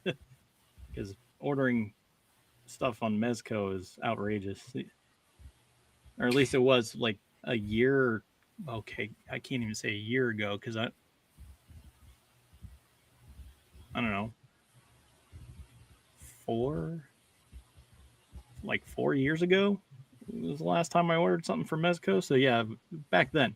Speaker 1: Because ordering stuff on Mezco is outrageous. Or at least it was like a year. Okay, I can't even say a year ago because I don't know, 4 years ago was the last time I ordered something from Mezco. So yeah, back then.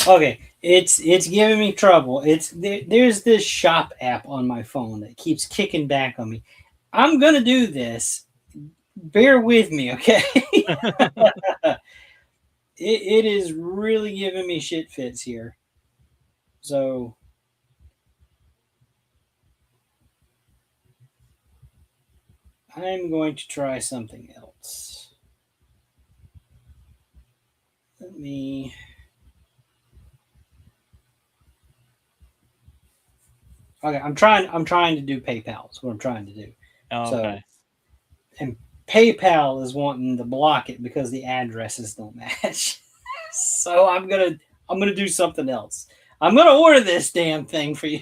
Speaker 2: Okay, it's giving me trouble. There's this shop app on my phone that keeps kicking back on me. I'm gonna do this. Bear with me, okay? It is really giving me shit fits here. So I'm going to try something else. Let me. Okay, I'm trying to do PayPal. That's what I'm trying to do.
Speaker 1: Oh,
Speaker 2: So,
Speaker 1: okay.
Speaker 2: and PayPal is wanting to block it because the addresses don't match. So I'm gonna do something else. I'm gonna order this damn thing for you.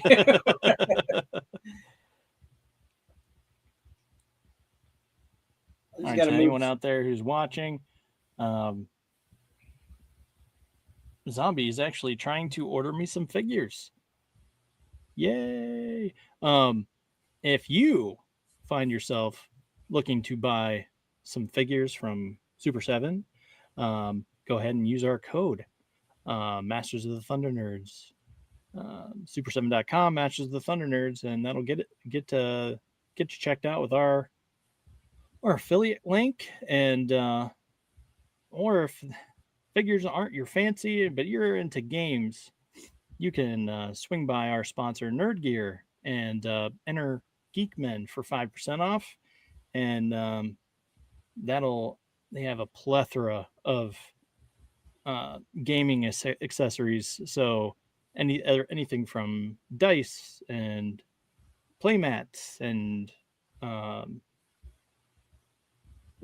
Speaker 1: All right, so anyone out there who's watching, Zombie is actually trying to order me some figures. Yay! If you find yourself looking to buy some figures from Super 7, go ahead and use our code, Masters of the Thunder Nerds. Super7.com, Masters of the Thunder Nerds, and that'll get you checked out with our affiliate link. And or if figures aren't your fancy, but you're into games, you can swing by our sponsor Nerd Gear and enter Geek-men for 5% off. And they have a plethora of gaming accessories. So anything from dice and playmats and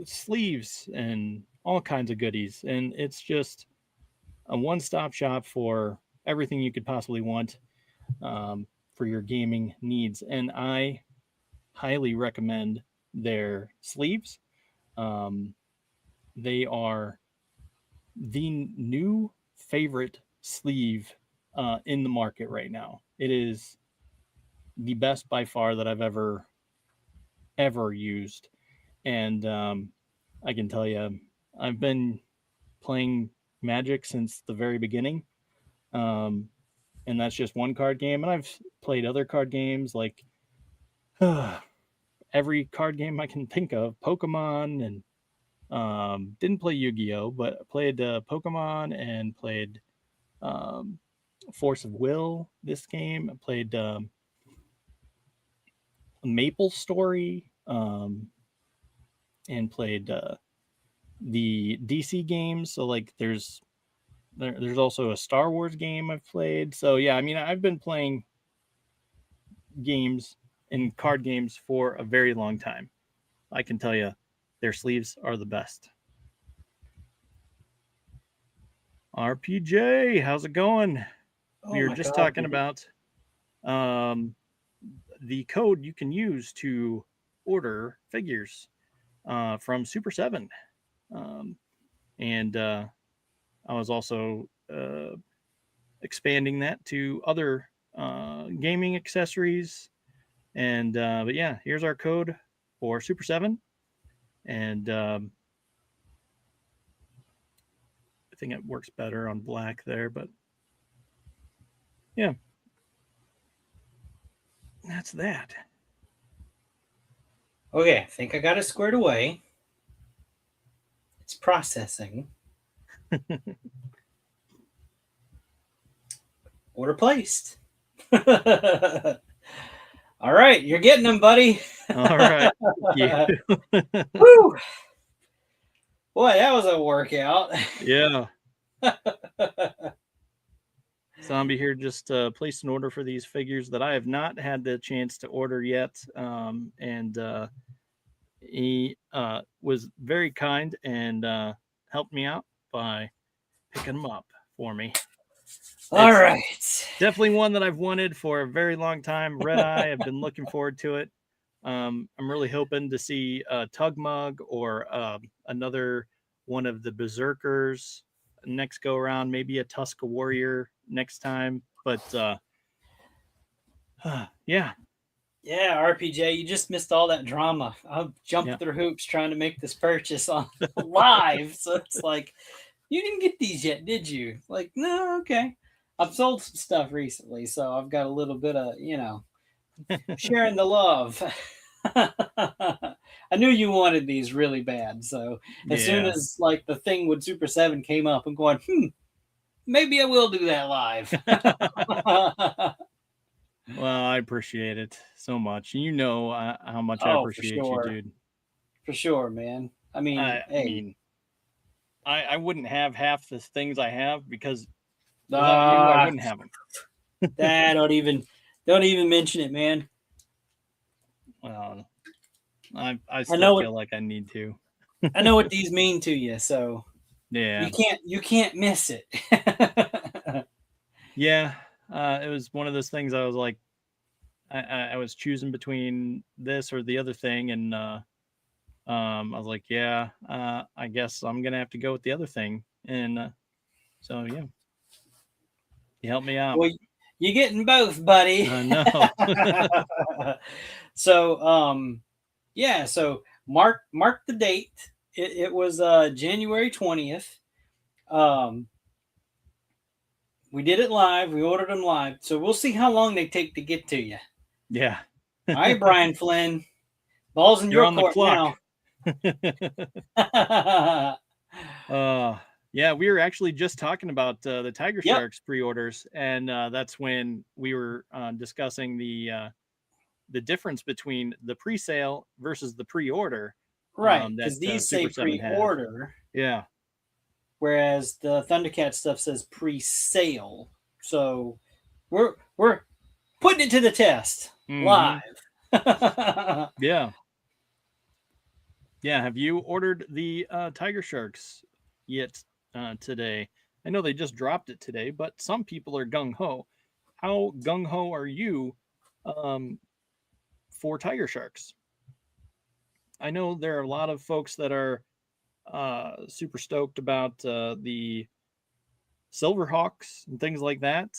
Speaker 1: sleeves and all kinds of goodies. And it's just a one-stop shop for everything you could possibly want for your gaming needs. And I highly recommend their sleeves. They are the new favorite sleeve in the market right now. It is the best by far that I've ever used. And I can tell you, I've been playing Magic since the very beginning. And that's just one card game. And I've played other card games like every card game I can think of, Pokemon, and didn't play Yu-Gi-Oh, but played Pokemon and played Force of Will. This game I played Maple Story, and played the DC games. So like there's also a Star Wars game I've played. So yeah, I mean I've been playing games and card games for a very long time. I can tell you their sleeves are the best. RPJ, how's it going? We were just talking about the code you can use to order figures from Super 7. And I was also expanding that to other gaming accessories. And but yeah, here's our code for Super 7. And I think it works better on black there, but yeah, that's that.
Speaker 2: Okay, I think I got it squared away. It's processing. Order placed. All right, you're getting them, buddy.
Speaker 1: All right.
Speaker 2: Woo! Boy, that was a workout.
Speaker 1: Yeah. Zombie here just placed an order for these figures that I have not had the chance to order yet. And he was very kind and helped me out by picking them up for me.
Speaker 2: All right.
Speaker 1: Definitely one that I've wanted for a very long time. Red Eye, I've been looking forward to it. I'm really hoping to see a Tugmug or another one of the Berserkers next go around, maybe a Tuska Warrior next time. But yeah.
Speaker 2: Yeah, RPJ, you just missed all that drama. I've jumped through hoops trying to make this purchase on live. So it's like, you didn't get these yet, did you? Like, no, okay. I've sold some stuff recently, so I've got a little bit of, sharing the love. I knew you wanted these really bad. So as soon as like the thing with Super 7 came up, I'm going, maybe I will do that live.
Speaker 1: Well, I appreciate it so much. You know how much I
Speaker 2: Oh, for
Speaker 1: appreciate you,
Speaker 2: sure.
Speaker 1: dude.
Speaker 2: For sure, man. I mean,
Speaker 1: I
Speaker 2: hey,
Speaker 1: mean, I wouldn't have half the things I have because without you, I
Speaker 2: uh,
Speaker 1: wouldn't have them.
Speaker 2: don't even mention it, man.
Speaker 1: Well, I
Speaker 2: I
Speaker 1: still
Speaker 2: know what
Speaker 1: feel like I need to.
Speaker 2: I know what these mean to you, so
Speaker 1: Yeah,
Speaker 2: you can't miss it.
Speaker 1: yeah. It was one of those things. I was like, I was choosing between this or the other thing, and I was like, yeah, I guess I'm gonna have to go with the other thing, and so yeah, you helped me out.
Speaker 2: Well, you're getting both, buddy.
Speaker 1: I know.
Speaker 2: So, yeah. So mark the date. It was January 20th. Um, we did it live. We ordered them live. So we'll see how long they take to get to you.
Speaker 1: Yeah.
Speaker 2: All right, Brian Flynn. Ball's in
Speaker 1: You're
Speaker 2: your
Speaker 1: on the
Speaker 2: court
Speaker 1: clock.
Speaker 2: now.
Speaker 1: Yeah, we were actually just talking about the Tiger
Speaker 2: Yep.
Speaker 1: Sharks pre-orders, and that's when we were discussing the difference between the pre-sale versus the pre-order.
Speaker 2: Right,
Speaker 1: That
Speaker 2: because these say
Speaker 1: Super 7 had.
Speaker 2: pre-order,
Speaker 1: Yeah.
Speaker 2: whereas the Thundercat stuff says pre-sale. So we're putting it to the test live.
Speaker 1: Yeah. Yeah. Have you ordered the Tiger Sharks yet today? I know they just dropped it today, but some people are gung ho. How gung ho are you um, for Tiger Sharks? I know there are a lot of folks that are super stoked about the Silverhawks and things like that.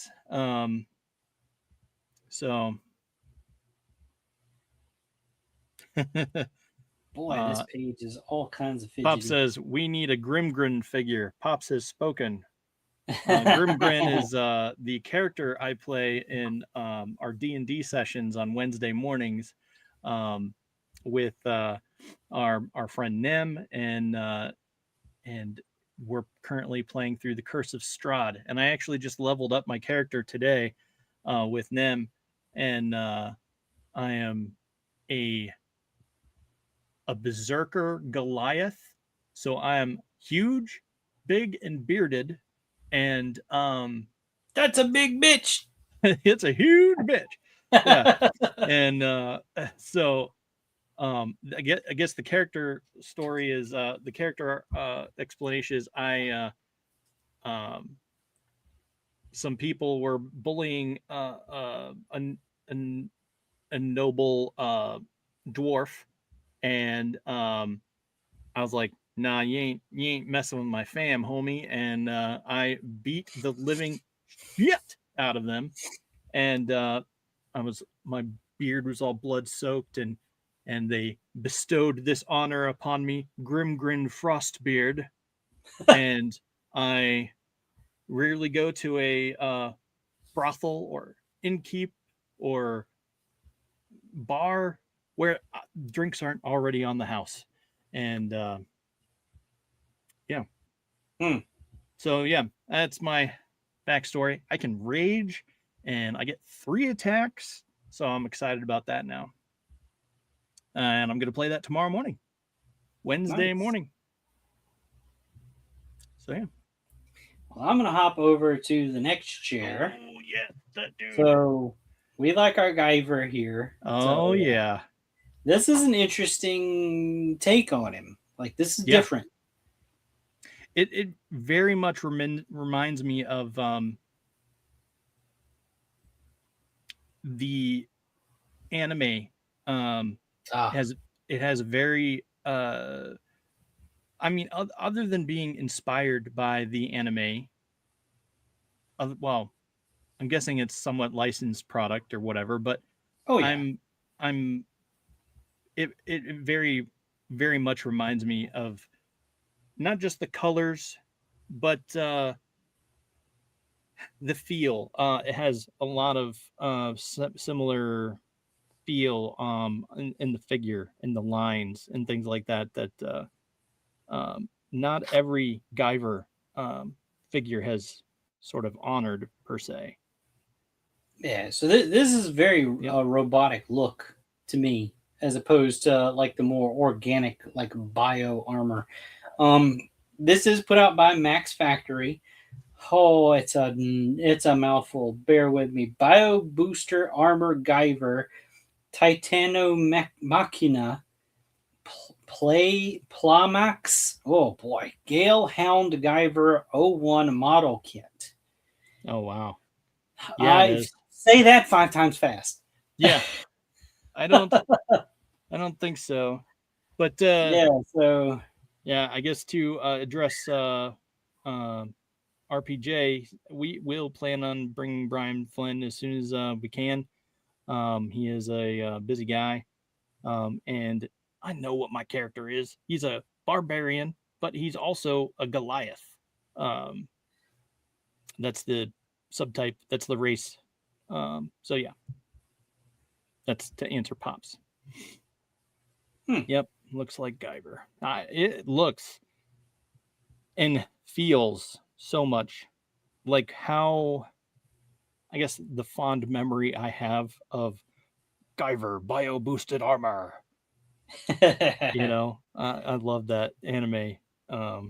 Speaker 1: So,
Speaker 2: Boy, this page is all kinds of fidgety.
Speaker 1: Pop says we need a Grimgrin figure. Pops has spoken. Grimgrin is the character I play in our D&D sessions on Wednesday mornings with our friend Nem, and we're currently playing through the Curse of Strahd. And I actually just leveled up my character today with Nem, and I am a berserker Goliath. So I am huge, big, and bearded, and
Speaker 2: that's a big bitch.
Speaker 1: It's a huge bitch. Yeah. And so I guess the character story is the character explanation is some people were bullying a noble dwarf, and I was like, nah, you ain't messing with my fam, homie. And I beat the living shit out of them. And my beard was all blood soaked, and they bestowed this honor upon me, Grimgrin Frostbeard. And I rarely go to a brothel or innkeep or bar where drinks aren't already on the house. And yeah. So yeah, that's my backstory. I can rage, and I get 3 attacks, so I'm excited about that now. And I'm going to play that tomorrow morning, Wednesday morning. So yeah.
Speaker 2: Well, I'm going to hop over to the next chair.
Speaker 1: Oh yeah, that dude.
Speaker 2: So we like our Guyver here.
Speaker 1: Oh yeah.
Speaker 2: This is an interesting take on him. Like, this is different.
Speaker 1: It very much reminds me of the anime. It has very I mean, other than being inspired by the anime, well, I'm guessing it's somewhat licensed product or whatever, but it very, very much reminds me of not just the colors, but the feel. It has a lot of similar feel in the figure, in the lines, and things like that. Not every Guyver figure has sort of honored per se.
Speaker 2: Yeah, so this is very robotic look to me, as opposed to like the more organic, like bio armor. This is put out by Max Factory. Oh, it's a mouthful. Bear with me. Bio Booster Armor Guyver, Titano Machina, Play Plamax. Oh boy, Gale Hound Guyver 01 model kit.
Speaker 1: Oh wow. Yeah, it is.
Speaker 2: Say that 5 times fast.
Speaker 1: Yeah. I don't think so. But
Speaker 2: so
Speaker 1: I guess to address RPJ, we will plan on bringing Brian Flynn as soon as we can. He is a busy guy, and I know what my character is. He's a barbarian, but he's also a Goliath. That's the subtype. That's the race. So yeah, that's to answer Pops. Yep, looks like Guyver. It looks and feels so much like how, I guess, the fond memory I have of Guyver bio boosted armor. You know, I love that anime. Yeah,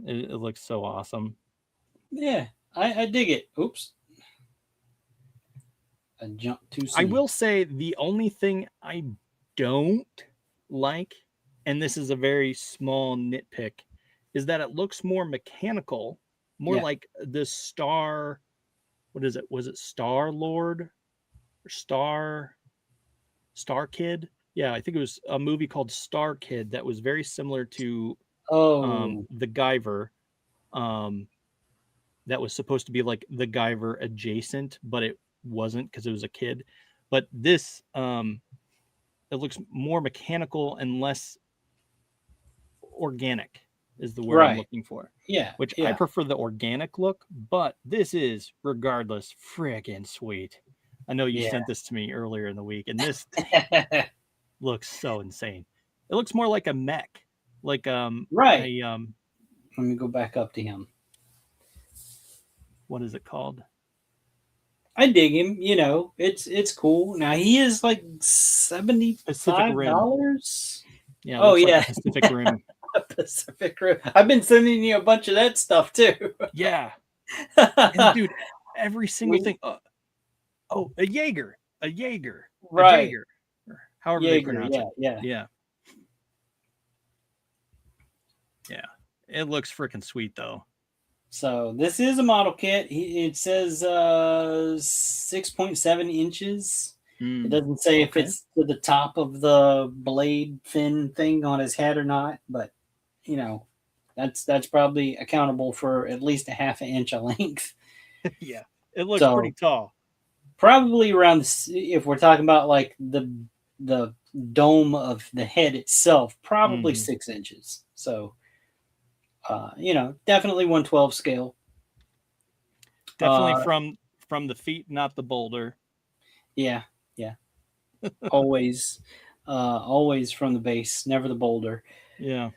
Speaker 1: it looks so awesome.
Speaker 2: Yeah, I dig it. Oops. I jumped too soon.
Speaker 1: I will say the only thing I don't like, and this is a very small nitpick, is that it looks more mechanical, more like the Star. What is it? Was it Star Lord or Star Kid? Yeah, I think it was a movie called Star Kid that was very similar to the Guyver. That was supposed to be like the Guyver adjacent, but it wasn't because it was a kid. But this, it looks more mechanical and less organic is the word I'm looking for.
Speaker 2: Yeah.
Speaker 1: Which I prefer the organic look, but this is regardless freaking sweet. I know you sent this to me earlier in the week, and this looks so insane. It looks more like a mech. Like
Speaker 2: let me go back up to him.
Speaker 1: What is it called?
Speaker 2: I dig him. You know, it's cool. Now he is like $75.
Speaker 1: Yeah. Like Pacific Rim.
Speaker 2: Pacific Rim. I've been sending you a bunch of that stuff too.
Speaker 1: Yeah. And dude, every single thing. A Jaeger.
Speaker 2: Right.
Speaker 1: A Jaeger. However they pronounce it. Yeah. It looks freaking sweet though.
Speaker 2: So this is a model kit. It says 6.7 inches. It doesn't say if it's to the top of the blade fin thing on his head or not, but you know, that's probably accountable for at least a half an inch of length.
Speaker 1: Yeah, it looks pretty tall.
Speaker 2: Probably around if we're talking about like the dome of the head itself, probably 6 inches. So. You know, definitely 1/12 scale.
Speaker 1: Definitely from the feet, not the boulder.
Speaker 2: Yeah. always from the base, never the boulder.
Speaker 1: Yeah.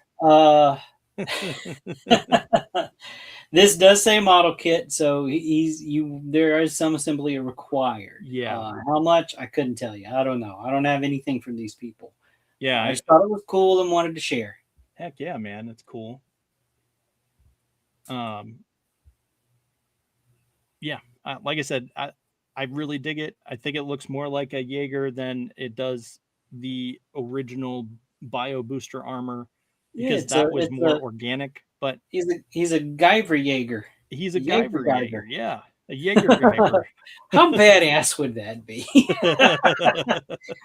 Speaker 2: This does say model kit, so there is some assembly required.
Speaker 1: Yeah.
Speaker 2: How much? I couldn't tell you. I don't know. I don't have anything from these people.
Speaker 1: Yeah.
Speaker 2: I just thought it was cool and wanted to share.
Speaker 1: Heck yeah, man. It's cool. Like I said, I really dig it. I think it looks more like a Jaeger than it does the original bio booster armor, because that was more organic. But
Speaker 2: he's a Guyver Jaeger.
Speaker 1: He's a Guyver Jaeger. Yeah, a Jaeger Guyver.
Speaker 2: How badass would that be?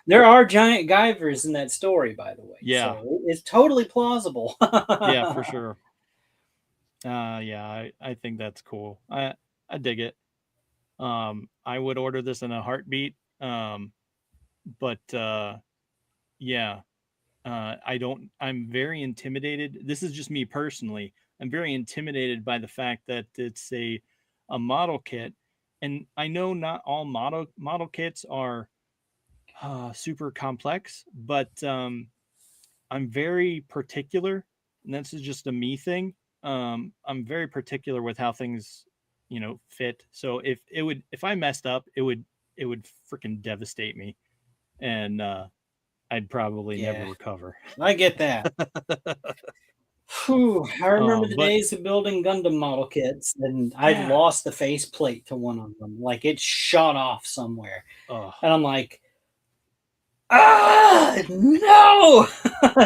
Speaker 2: There are giant Guyvers in that story, by the way.
Speaker 1: Yeah,
Speaker 2: so it's totally plausible.
Speaker 1: Yeah, for sure. I think that's cool. I dig it. I would order this in a heartbeat. I'm very intimidated. This is just me personally. I'm very intimidated by the fact that it's a model kit, and I know not all model kits are super complex, but I'm very particular, and that's just a me thing. I'm very particular with how things, fit. So if I messed up, it would freaking devastate me, and I'd probably never
Speaker 2: Yeah,
Speaker 1: recover.
Speaker 2: I get that. Whew, I remember the
Speaker 1: But
Speaker 2: days of building Gundam model kits, and I'd
Speaker 1: yeah,
Speaker 2: lost the faceplate to one of them. Like it shot off somewhere.
Speaker 1: oh
Speaker 2: And I'm like, no,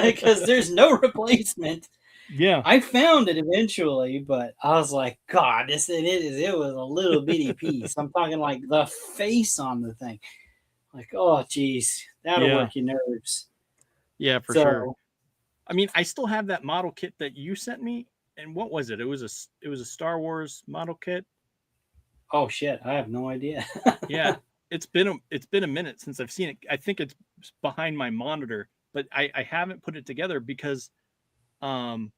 Speaker 2: because there's no replacement.
Speaker 1: yeah,
Speaker 2: I found it eventually, but I was like, God, it was a little bitty piece. I'm talking like the face on the thing. Like, oh geez, that'll
Speaker 1: yeah,
Speaker 2: work your nerves.
Speaker 1: yeah, for sure.
Speaker 2: So,
Speaker 1: I mean, I still have that model kit that you sent me, and what was it? It was a Star Wars model kit.
Speaker 2: oh shit, I have no idea.
Speaker 1: Yeah, it's been a minute since I've seen it. I think it's behind my monitor, but I haven't put it together because um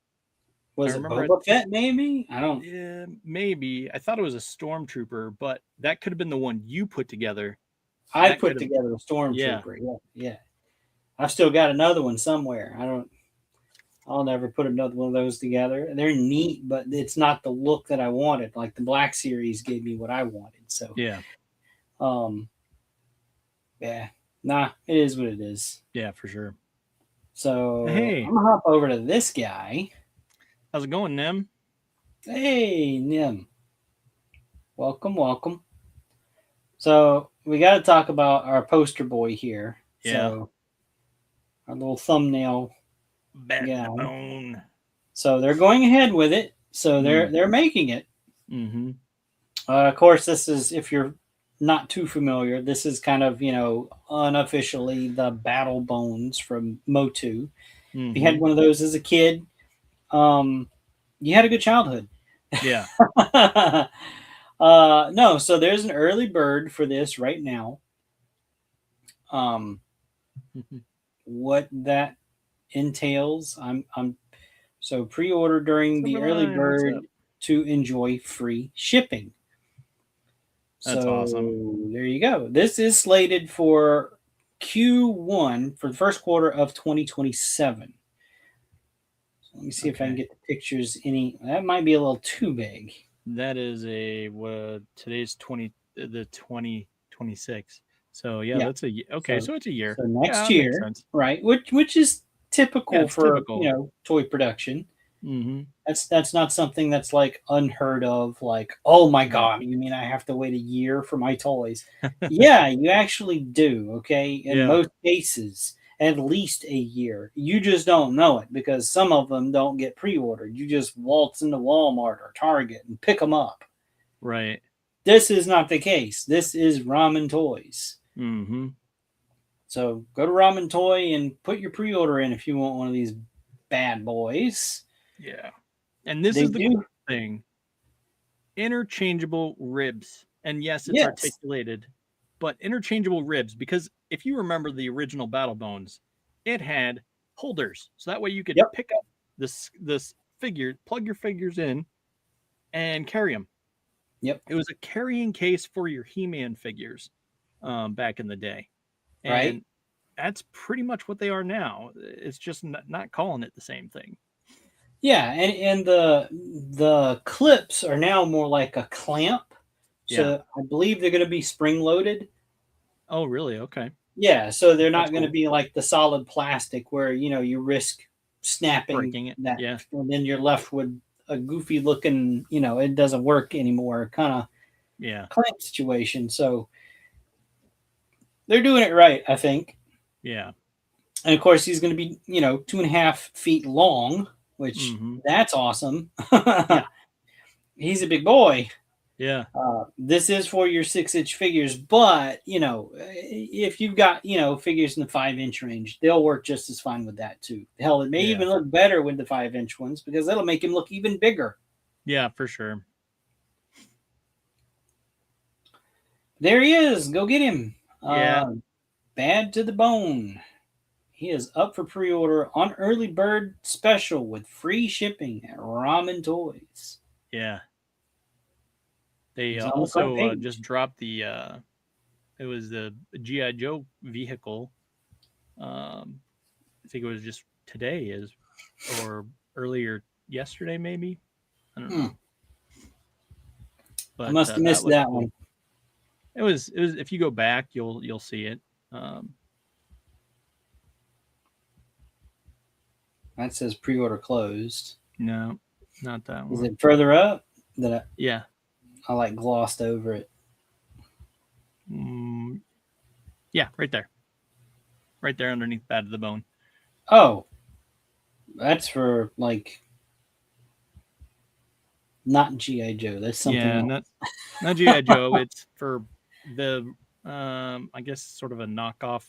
Speaker 1: I
Speaker 2: Was it
Speaker 1: remember
Speaker 2: Boba Fett? Maybe I don't.
Speaker 1: maybe I thought it was a stormtrooper, but that could have been the one you put together.
Speaker 2: I
Speaker 1: That
Speaker 2: put
Speaker 1: could have,
Speaker 2: together a
Speaker 1: yeah,
Speaker 2: stormtrooper. Yeah, yeah. I've still got another one somewhere. I don't. I'll never put another one of those together. They're neat, but it's not the look that I wanted. Like the Black Series gave me what I wanted. So,
Speaker 1: yeah,
Speaker 2: um, yeah, nah, it is what it is.
Speaker 1: yeah, for sure.
Speaker 2: So
Speaker 1: Hey,
Speaker 2: I'm gonna hop over to this guy.
Speaker 1: how's it going, Nem?
Speaker 2: Hey, Nim, welcome, welcome. So we got to talk about our poster boy here.
Speaker 1: Yeah,
Speaker 2: So our little thumbnail
Speaker 1: bat in the
Speaker 2: guy.
Speaker 1: bone.
Speaker 2: So they're going ahead with it. So
Speaker 1: Mm,
Speaker 2: they're making it.
Speaker 1: mm-hmm.
Speaker 2: Of course, this is if you're not too familiar. This is kind of unofficially the Battle Bones from Motu. If you had
Speaker 1: Mm-hmm.
Speaker 2: one of those as a kid, you had a good childhood.
Speaker 1: Yeah.
Speaker 2: No, so there's an early bird for this right now. Um, what that entails, I'm so pre-order during the early
Speaker 1: Silverline, what's up?
Speaker 2: bird to enjoy free shipping.
Speaker 1: That's
Speaker 2: So
Speaker 1: awesome.
Speaker 2: there you go. This is slated for Q1 for the first quarter of 2027. So let me see if I can
Speaker 1: Okay.
Speaker 2: get the pictures any. That might be a little too big.
Speaker 1: That is today's 2026. So yeah,
Speaker 2: Yeah.
Speaker 1: that's okay.
Speaker 2: So
Speaker 1: So it's a year.
Speaker 2: so
Speaker 1: Yeah,
Speaker 2: next
Speaker 1: that makes
Speaker 2: year,
Speaker 1: sense.
Speaker 2: right? Which is
Speaker 1: Yeah,
Speaker 2: typical
Speaker 1: it's
Speaker 2: for
Speaker 1: typical.
Speaker 2: toy production.
Speaker 1: Mm-hmm.
Speaker 2: That's not something that's like unheard of. Like, oh my
Speaker 1: Yeah.
Speaker 2: god, you mean I have to wait a year for my toys? Yeah, you actually do. Okay, in
Speaker 1: Yeah.
Speaker 2: most cases, at least a year. You just don't know it because some of them don't get pre-ordered. You just waltz into Walmart or Target and pick them up.
Speaker 1: Right.
Speaker 2: This is not the case. This is Ramen Toys.
Speaker 1: Mm-hmm.
Speaker 2: So go to Ramen Toy and put your pre-order in if you want one of these bad boys.
Speaker 1: Yeah. And this
Speaker 2: They
Speaker 1: is the cool
Speaker 2: do.
Speaker 1: thing. Interchangeable ribs. And yes, it's
Speaker 2: Yes.
Speaker 1: articulated, but interchangeable ribs, because if you remember the original Battle Bones, it had holders. So that way you could
Speaker 2: Yep.
Speaker 1: pick up this figure, plug your figures in, and carry them.
Speaker 2: Yep.
Speaker 1: It was a carrying case for your He-Man figures back in the day.
Speaker 2: Right.
Speaker 1: And that's pretty much what they are now. It's just not calling it the same thing.
Speaker 2: Yeah, and the clips are now more like a clamp.
Speaker 1: Yeah.
Speaker 2: So I believe they're going to be spring loaded.
Speaker 1: Oh, really? Okay.
Speaker 2: Yeah, so they're
Speaker 1: That's
Speaker 2: not going to
Speaker 1: cool.
Speaker 2: be like the solid plastic where you risk snapping
Speaker 1: Breaking it.
Speaker 2: that,
Speaker 1: Yeah.
Speaker 2: and then you're left with a goofy looking, it doesn't work anymore kind of
Speaker 1: Yeah.
Speaker 2: clamp situation. So they're doing it right, I think.
Speaker 1: Yeah.
Speaker 2: And of course, he's going to be 2.5 feet long, which
Speaker 1: Mm-hmm.
Speaker 2: that's awesome.
Speaker 1: Yeah.
Speaker 2: He's a big boy.
Speaker 1: Yeah.
Speaker 2: This is for your 6-inch figures, but if you've got figures in the 5-inch range, they'll work just as fine with that too. Hell, it may
Speaker 1: Yeah.
Speaker 2: even look better with the 5-inch ones because that'll make him look even bigger.
Speaker 1: Yeah, for sure.
Speaker 2: There he is. Go get him.
Speaker 1: Yeah.
Speaker 2: Bad to the bone. He is up for pre-order on early bird special with free shipping at Ramen Toys.
Speaker 1: Yeah. They
Speaker 2: He's on the front
Speaker 1: also
Speaker 2: page.
Speaker 1: just dropped it was the GI Joe vehicle. I think it was just today or earlier yesterday, maybe. I don't know.
Speaker 2: But I must have missed that one.
Speaker 1: It was. If you go back, you'll see it.
Speaker 2: That says pre-order closed.
Speaker 1: No, not that one.
Speaker 2: Is it further up?
Speaker 1: Yeah.
Speaker 2: I like glossed over it.
Speaker 1: Yeah, right there. Right there underneath Bad to the Bone.
Speaker 2: Oh, that's for like not G.I. Joe. That's something else.
Speaker 1: Not G.I. Joe. It's for the I guess sort of a knockoff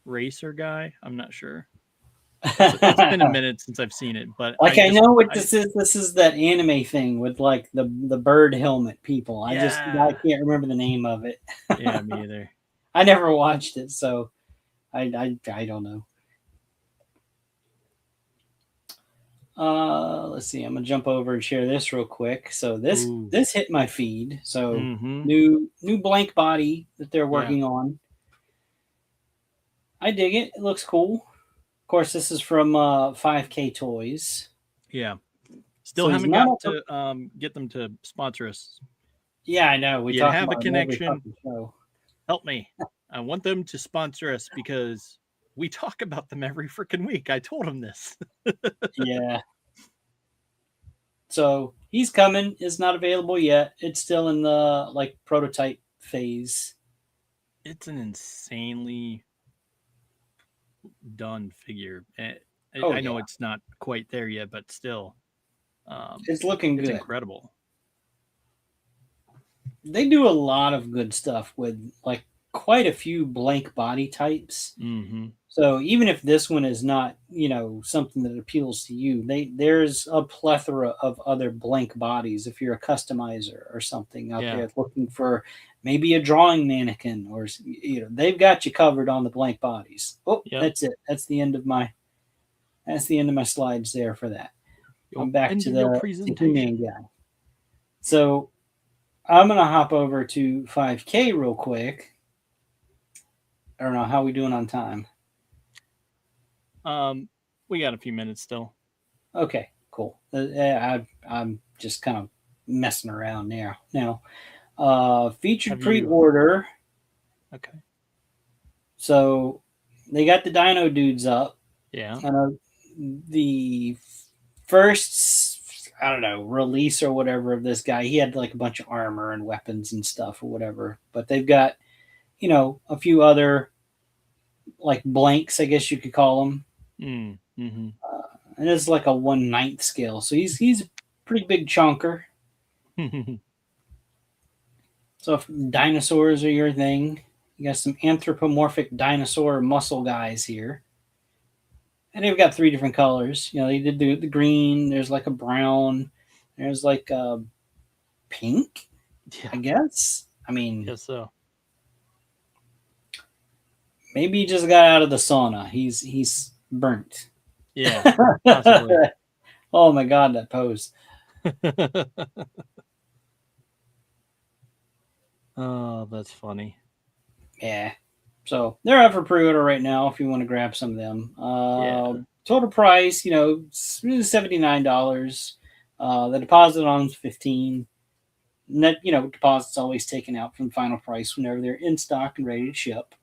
Speaker 1: racer guy. I'm not sure. It's been a minute since I've seen it, but
Speaker 2: I know what this is. This is that anime thing with like the bird helmet people. I can't remember the name of it.
Speaker 1: Yeah, me either.
Speaker 2: I never watched it, so I don't know. Let's see. I'm gonna jump over and share this real quick. So this hit my feed. So new blank body that they're working on. I dig it. It looks cool. Of course, this is from 5K Toys.
Speaker 1: Yeah. Still haven't got to get them to sponsor us.
Speaker 2: Yeah, I know. We
Speaker 1: have a connection. Help me. I want them to sponsor us because we talk about them every freaking week. I told him this.
Speaker 2: Yeah. So he's coming. It's not available yet. It's still in the like prototype phase.
Speaker 1: It's an insanely done figure. I know it's not quite there yet, but still,
Speaker 2: it's looking good.
Speaker 1: It's incredible.
Speaker 2: They do a lot of good stuff with like quite a few blank body types. So even if this one is not, something that appeals to you, there's a plethora of other blank bodies. If you're a customizer or something out there looking for maybe a drawing mannequin, or they've got you covered on the blank bodies. Oh, that's it. That's the end of my slides there for that. I'm back to the presentation guy. So I'm gonna hop over to 5K real quick. I don't know how we doing on time.
Speaker 1: We got a few minutes still.
Speaker 2: Okay, cool. I'm just kind of messing around now. Featured pre-order.
Speaker 1: Okay.
Speaker 2: So they got the Dino dudes up.
Speaker 1: Yeah.
Speaker 2: The first, release or whatever of this guy, he had like a bunch of armor and weapons and stuff or whatever. But they've got, a few other like blanks, I guess you could call them. And it's like a 1/9 scale. So he's a pretty big chunker. So if dinosaurs are your thing, you got some anthropomorphic dinosaur muscle guys here. And they've got 3 different colors. They did the green. There's like a brown. There's like a pink, I guess. I mean,
Speaker 1: guess so.
Speaker 2: Maybe he just got out of the sauna. He's burnt.
Speaker 1: Yeah, possibly.
Speaker 2: Oh my God, that pose.
Speaker 1: Oh, that's funny.
Speaker 2: Yeah. So they're up for pre-order right now if you want to grab some of them. Total price, $79. The deposit on is $15. Net, deposit's always taken out from final price whenever they're in stock and ready to ship.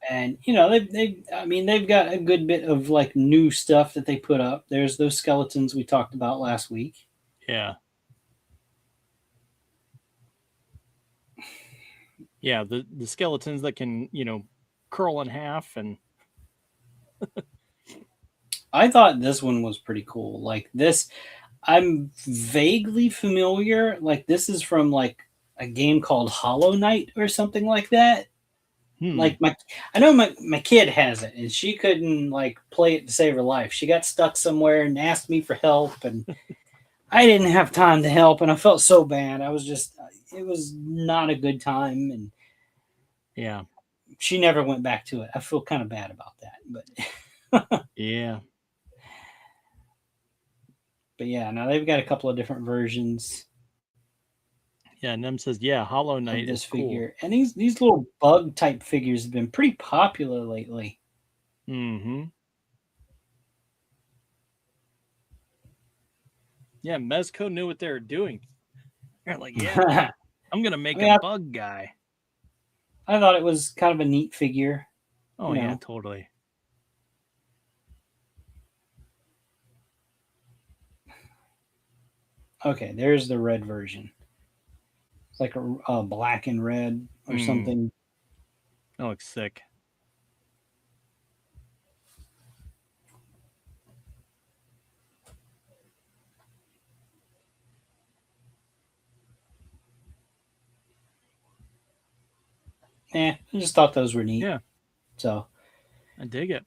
Speaker 2: And they've got a good bit of like new stuff that they put up. There's those skeletons we talked about last week.
Speaker 1: Yeah. Yeah, the skeletons that can, curl in half and
Speaker 2: I thought this one was pretty cool. Like this, I'm vaguely familiar. Like this is from like a game called Hollow Knight or something like that. Like I know my kid has it, and she couldn't like play it to save her life. She got stuck somewhere and asked me for help, and I didn't have time to help, and I felt so bad. It was not a good time, and
Speaker 1: yeah,
Speaker 2: she never went back to it. I feel kind of bad about that, but
Speaker 1: yeah.
Speaker 2: But yeah, now they've got a couple of different versions.
Speaker 1: Yeah, Nem says, Hollow Knight
Speaker 2: this
Speaker 1: is
Speaker 2: figure.
Speaker 1: cool.
Speaker 2: And these little bug type figures have been pretty popular lately.
Speaker 1: Mm-hmm. Yeah, Mezco knew what they were doing. They're like, yeah, I'm gonna make a bug guy.
Speaker 2: I thought it was kind of a neat figure.
Speaker 1: Oh yeah, totally.
Speaker 2: Okay, there's the red version. It's like a black and red or something.
Speaker 1: That looks sick.
Speaker 2: I just thought those were neat.
Speaker 1: Yeah.
Speaker 2: So
Speaker 1: I dig it.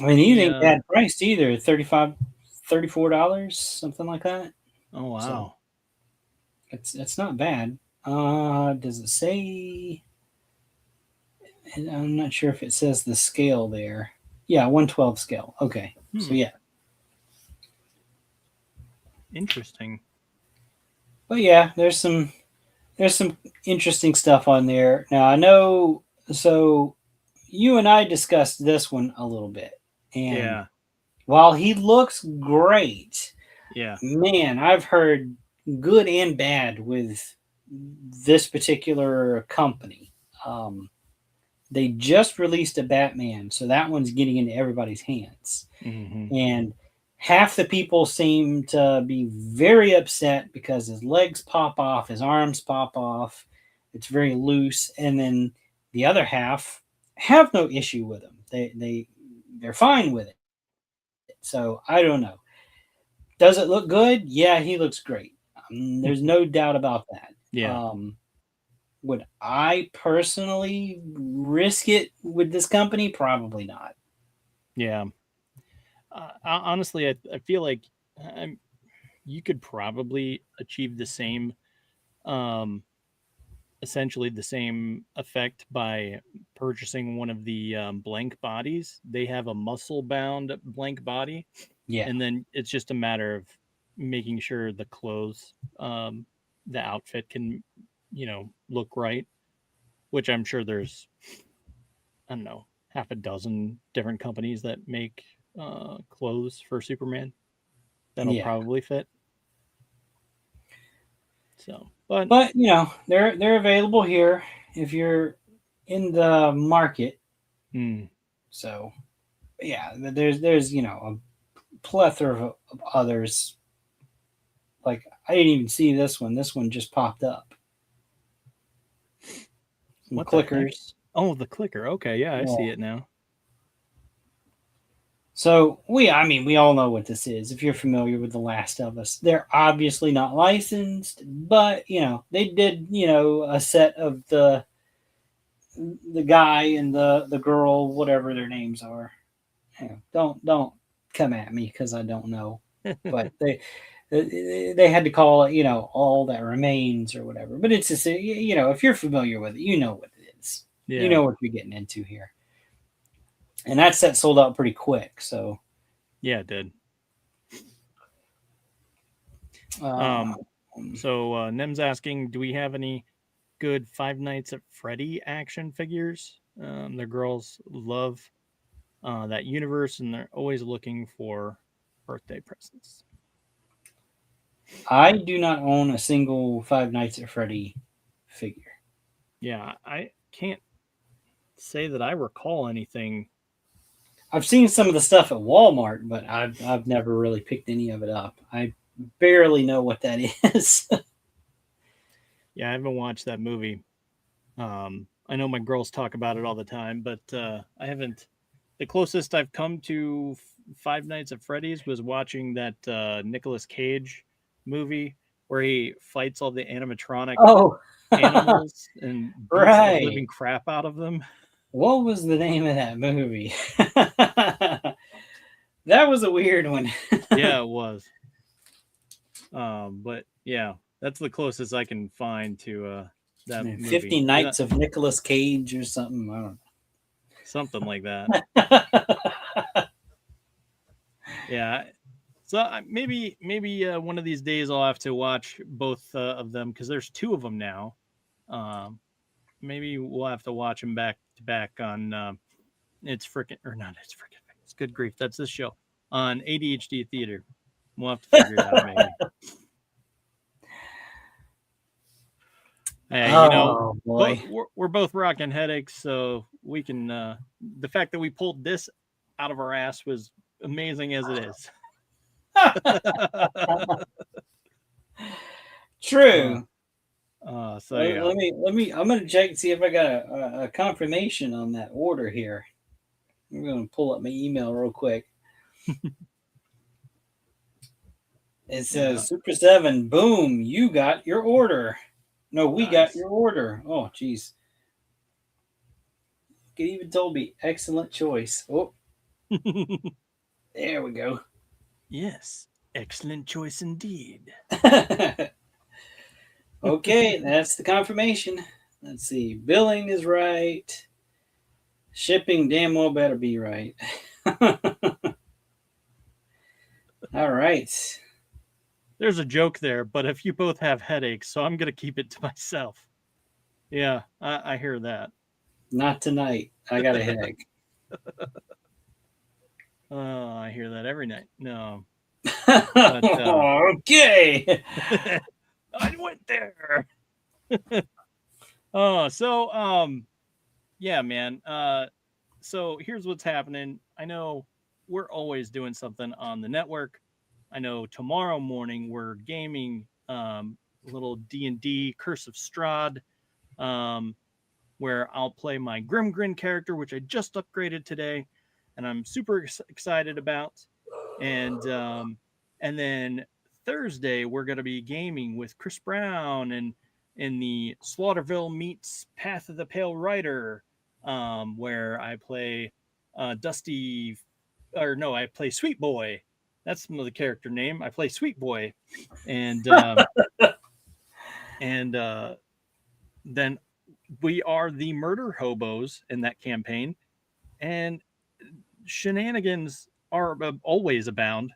Speaker 2: I mean, these ain't bad priced either. $34, something like that.
Speaker 1: Oh wow.
Speaker 2: So it's not bad. Does it say? I'm not sure if it says the scale there. Yeah, 112 scale. Okay. So yeah.
Speaker 1: Interesting.
Speaker 2: But yeah, there's some interesting stuff on there. Now I know, so you and I discussed this one a little bit. And while he looks great, man, I've heard good and bad with this particular company. They just released a Batman, so that one's getting into everybody's hands. And half the people seem to be very upset because his legs pop off, his arms pop off. It's very loose. And then the other half have no issue with him. They're fine with it. So I don't know. Does it look good? Yeah, he looks great. There's no doubt about that.
Speaker 1: Yeah.
Speaker 2: Would I personally risk it with this company? Probably not.
Speaker 1: Yeah. Honestly, I feel like you could probably achieve the same, essentially the same effect by purchasing one of the blank bodies. They have a muscle bound blank body.
Speaker 2: Yeah.
Speaker 1: And then it's just a matter of making sure the clothes, the outfit can, look right, which I'm sure there's, I don't know, half a dozen different companies that make clothes for Superman that'll probably fit. So, but
Speaker 2: they're available here if you're in the market. So, yeah, there's a plethora of others. Like I didn't even see this one. This one just popped up.
Speaker 1: What clickers? Oh, the clicker. Okay, yeah, I see it now.
Speaker 2: So we all know what this is. If you're familiar with The Last of Us, they're obviously not licensed, but they did a set of the guy and the girl, whatever their names are. Don't come at me because I don't know, but they had to call it All That Remains or whatever. But it's just if you're familiar with it, you know what it is. Yeah. You know what you're getting into here. And that set sold out pretty quick, so
Speaker 1: yeah, it did. So Nem's asking, do we have any good Five Nights at Freddy action figures? The girls love that universe, and they're always looking for birthday presents.
Speaker 2: I do not own a single Five Nights at Freddy figure.
Speaker 1: Yeah, I can't say that I recall anything.
Speaker 2: I've seen some of the stuff at Walmart, but I've never really picked any of it up. I barely know what that is.
Speaker 1: Yeah, I haven't watched that movie. I know my girls talk about it all the time, but I haven't. The closest I've come to Five Nights at Freddy's was watching that Nicolas Cage movie where he fights all the animatronic animals and beats the living crap out of them.
Speaker 2: What was the name of that movie? That was a weird one.
Speaker 1: Yeah, it was. But yeah, that's the closest I can find to that movie.
Speaker 2: 50 Nights of Nicolas Cage or something. I don't know.
Speaker 1: Something like that. Yeah. So maybe one of these days I'll have to watch both of them because there's two of them now. Maybe we'll have to watch them back to back on It's Frickin, or not It's Frickin. It's Good Grief. That's this show on ADHD Theater. We'll have to figure it out, maybe. Hey, you know,
Speaker 2: boy.
Speaker 1: we're both rocking headaches, so we can. The fact that we pulled this out of our ass was amazing as it is.
Speaker 2: True.
Speaker 1: So yeah.
Speaker 2: Let me. I'm gonna check and see if I got a confirmation on that order here. I'm gonna pull up my email real quick. It says Super 7. Boom! You got your order. No, we got your order. Oh, geez. It even told me excellent choice. Oh, there we go.
Speaker 1: Yes, excellent choice indeed.
Speaker 2: Okay, that's the confirmation. Let's see. Billing is right. Shipping damn well better be right. All right.
Speaker 1: There's a joke there, but if you both have headaches, so I'm going to keep it to myself. Yeah, I hear that.
Speaker 2: Not tonight. I got a headache.
Speaker 1: I hear that every night. No.
Speaker 2: But, okay.
Speaker 1: I went there. Yeah, man. So here's what's happening. I know we're always doing something on the network. I know tomorrow morning we're gaming a little D&D Curse of Strahd, where I'll play my Grimgrin character, which I just upgraded today, and I'm super excited about. And then Thursday we're going to be gaming with Chris Brown and in the Slaughterville meets Path of the Pale Rider, where I play Dusty, or no, I play Sweet Boy. That's the character name. I play Sweet Boy, and then we are the murder hobos in that campaign, and shenanigans are always abound,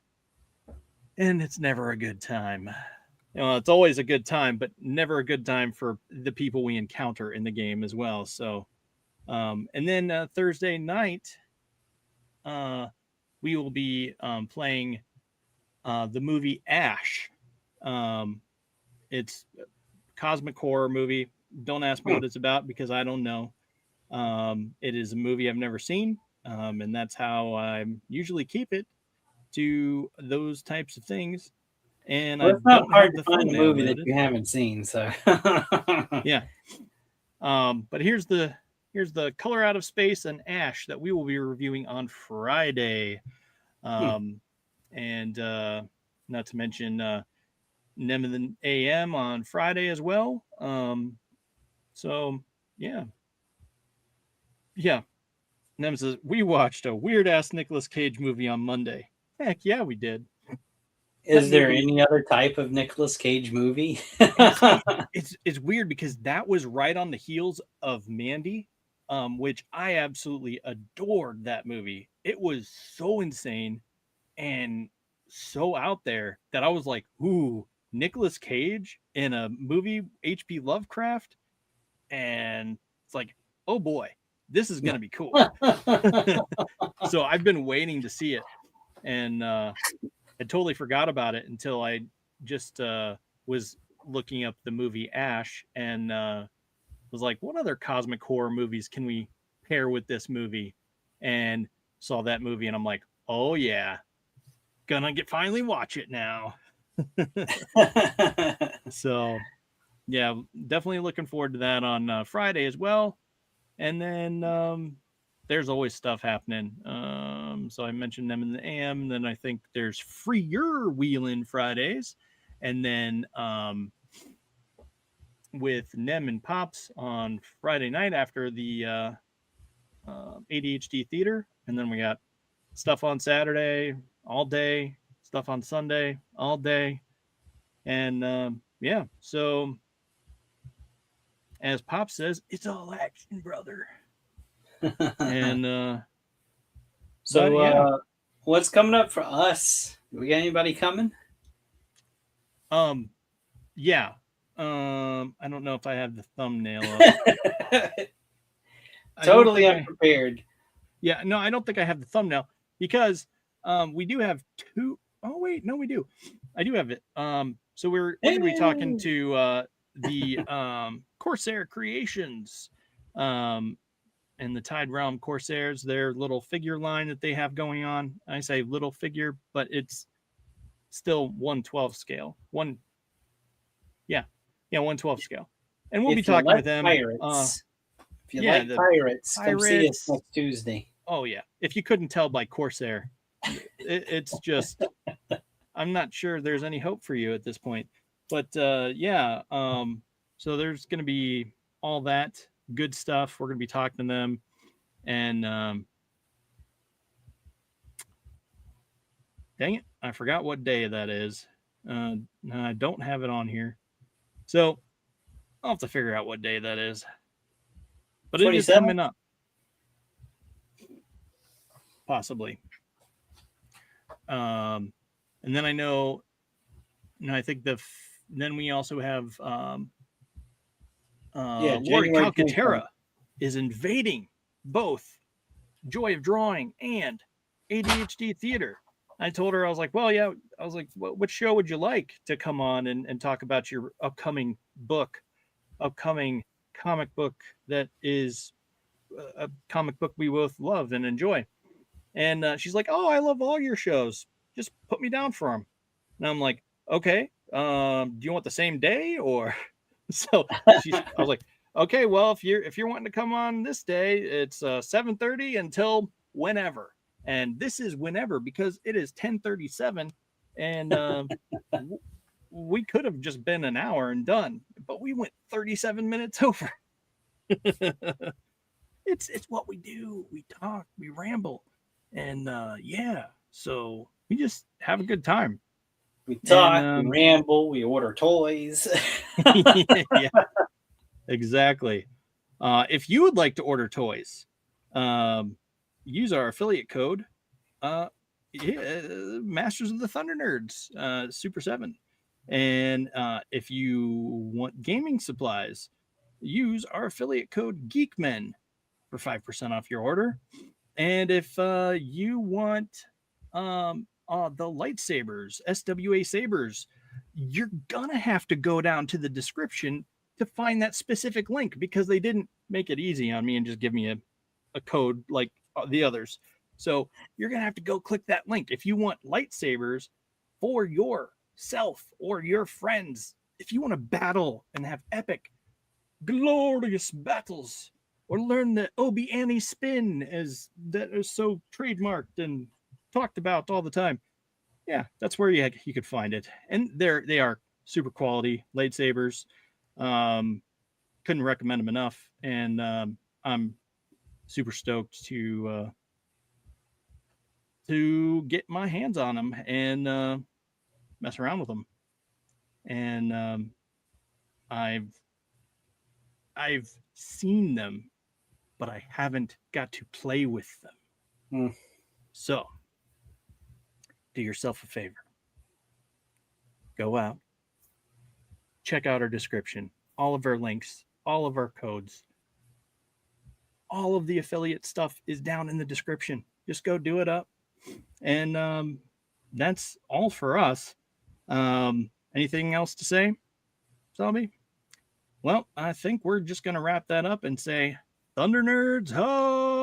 Speaker 1: and it's never a good time. You know, it's always a good time, but never a good time for the people we encounter in the game as well. So, and then Thursday night, we will be playing the movie Ash. It's a cosmic horror movie. Don't ask me what it's about because I don't know. It is a movie I've never seen, and that's how I usually keep it to those types of things. And
Speaker 2: well,
Speaker 1: I
Speaker 2: it's not
Speaker 1: don't
Speaker 2: hard
Speaker 1: have the
Speaker 2: to find a movie
Speaker 1: loaded.
Speaker 2: that you haven't seen, so
Speaker 1: yeah. But here's the Color Out of Space and Ash that we will be reviewing on Friday. And not to mention Nem of the AM on Friday as well. So yeah. Nem says we watched a weird ass Nicolas Cage movie on Monday. Heck yeah, we did.
Speaker 2: Is there any other type of Nicolas Cage movie?
Speaker 1: It's weird because that was right on the heels of Mandy, which I absolutely adored that movie. It was so insane and so out there that I was like, ooh, Nicolas Cage in a movie, H.P. Lovecraft. And it's like, oh boy, this is going to be cool. So I've been waiting to see it. And I totally forgot about it until I just was looking up the movie Ash and was like, what other cosmic horror movies can we pair with this movie? And saw that movie and I'm like, oh yeah, gonna finally watch it now. So yeah, definitely looking forward to that on Friday as well. And then there's always stuff happening. So I mentioned them in the AM. Then I think there's Freer Wheeling Fridays. And then with Nem and Pops on Friday night after the ADHD theater. And then we got stuff on Saturday all day, stuff on Sunday all day. And yeah, so as Pop says, it's all action, brother. And
Speaker 2: so yeah. What's coming up for us? We got anybody coming?
Speaker 1: Yeah. I don't know if I have the thumbnail up.
Speaker 2: Totally unprepared.
Speaker 1: Yeah, no, I don't think I have the thumbnail because we do have Oh wait, no, we do. I do have it. So we're going to be talking to the Corsair Creations, and the Tide Realm Corsairs. Their little figure line that they have going on. I say little figure, but it's still 1/12 scale. 1/12 scale. And we'll be talking with them.
Speaker 2: Pirates. If you like pirates, come see us next Tuesday.
Speaker 1: Oh yeah. If you couldn't tell by Corsair, it's just I'm not sure there's any hope for you at this point. But so there's going to be all that good stuff. We're going to be talking to them, and dang it, I forgot what day that is. I don't have it on here, so I'll have to figure out what day that is. But it is coming up, possibly. And then I know, I think then we also have Lori Calcaterra is invading both Joy of Drawing and ADHD Theater. I told her, I was like, what show would you like to come on and talk about your upcoming comic book that is a comic book we both love and enjoy? And she's like, oh, I love all your shows. Just put me down for them. And I'm like, okay, do you want the same day or? So I was like, okay, well, if you're wanting to come on this day, it's 7:30 until whenever. And this is whenever because it is 10:37, and we could have just been an hour and done, but we went 37 minutes over. It's what we do. We talk, we ramble, and so we just have a good time.
Speaker 2: We talk, we ramble, we order toys.
Speaker 1: Yeah, exactly. If you would like to order toys, use our affiliate code, Masters of the Thunder Nerds, Super 7. And if you want gaming supplies, use our affiliate code Geek-men for 5% off your order. And if you want the lightsabers, SWA sabers, you're gonna have to go down to the description to find that specific link because they didn't make it easy on me and just give me a code like the others. So you're gonna have to go click that link if you want lightsabers for yourself or your friends. If you want to battle and have epic, glorious battles, or learn the Obi-Annie spin that is so trademarked and talked about all the time. Yeah, that's where you could find it. And they are super quality lightsabers. Couldn't recommend them enough. And I'm super stoked to get my hands on them and mess around with them. And I've seen them, but I haven't got to play with them. So do yourself a favor. Go out. Check out our description. All of our links, all of our codes, all of the affiliate stuff is down in the description. Just go do it up. And that's all for us. Anything else to say, Zombie? Well, I think we're just going to wrap that up and say, Thunder Nerds, ho!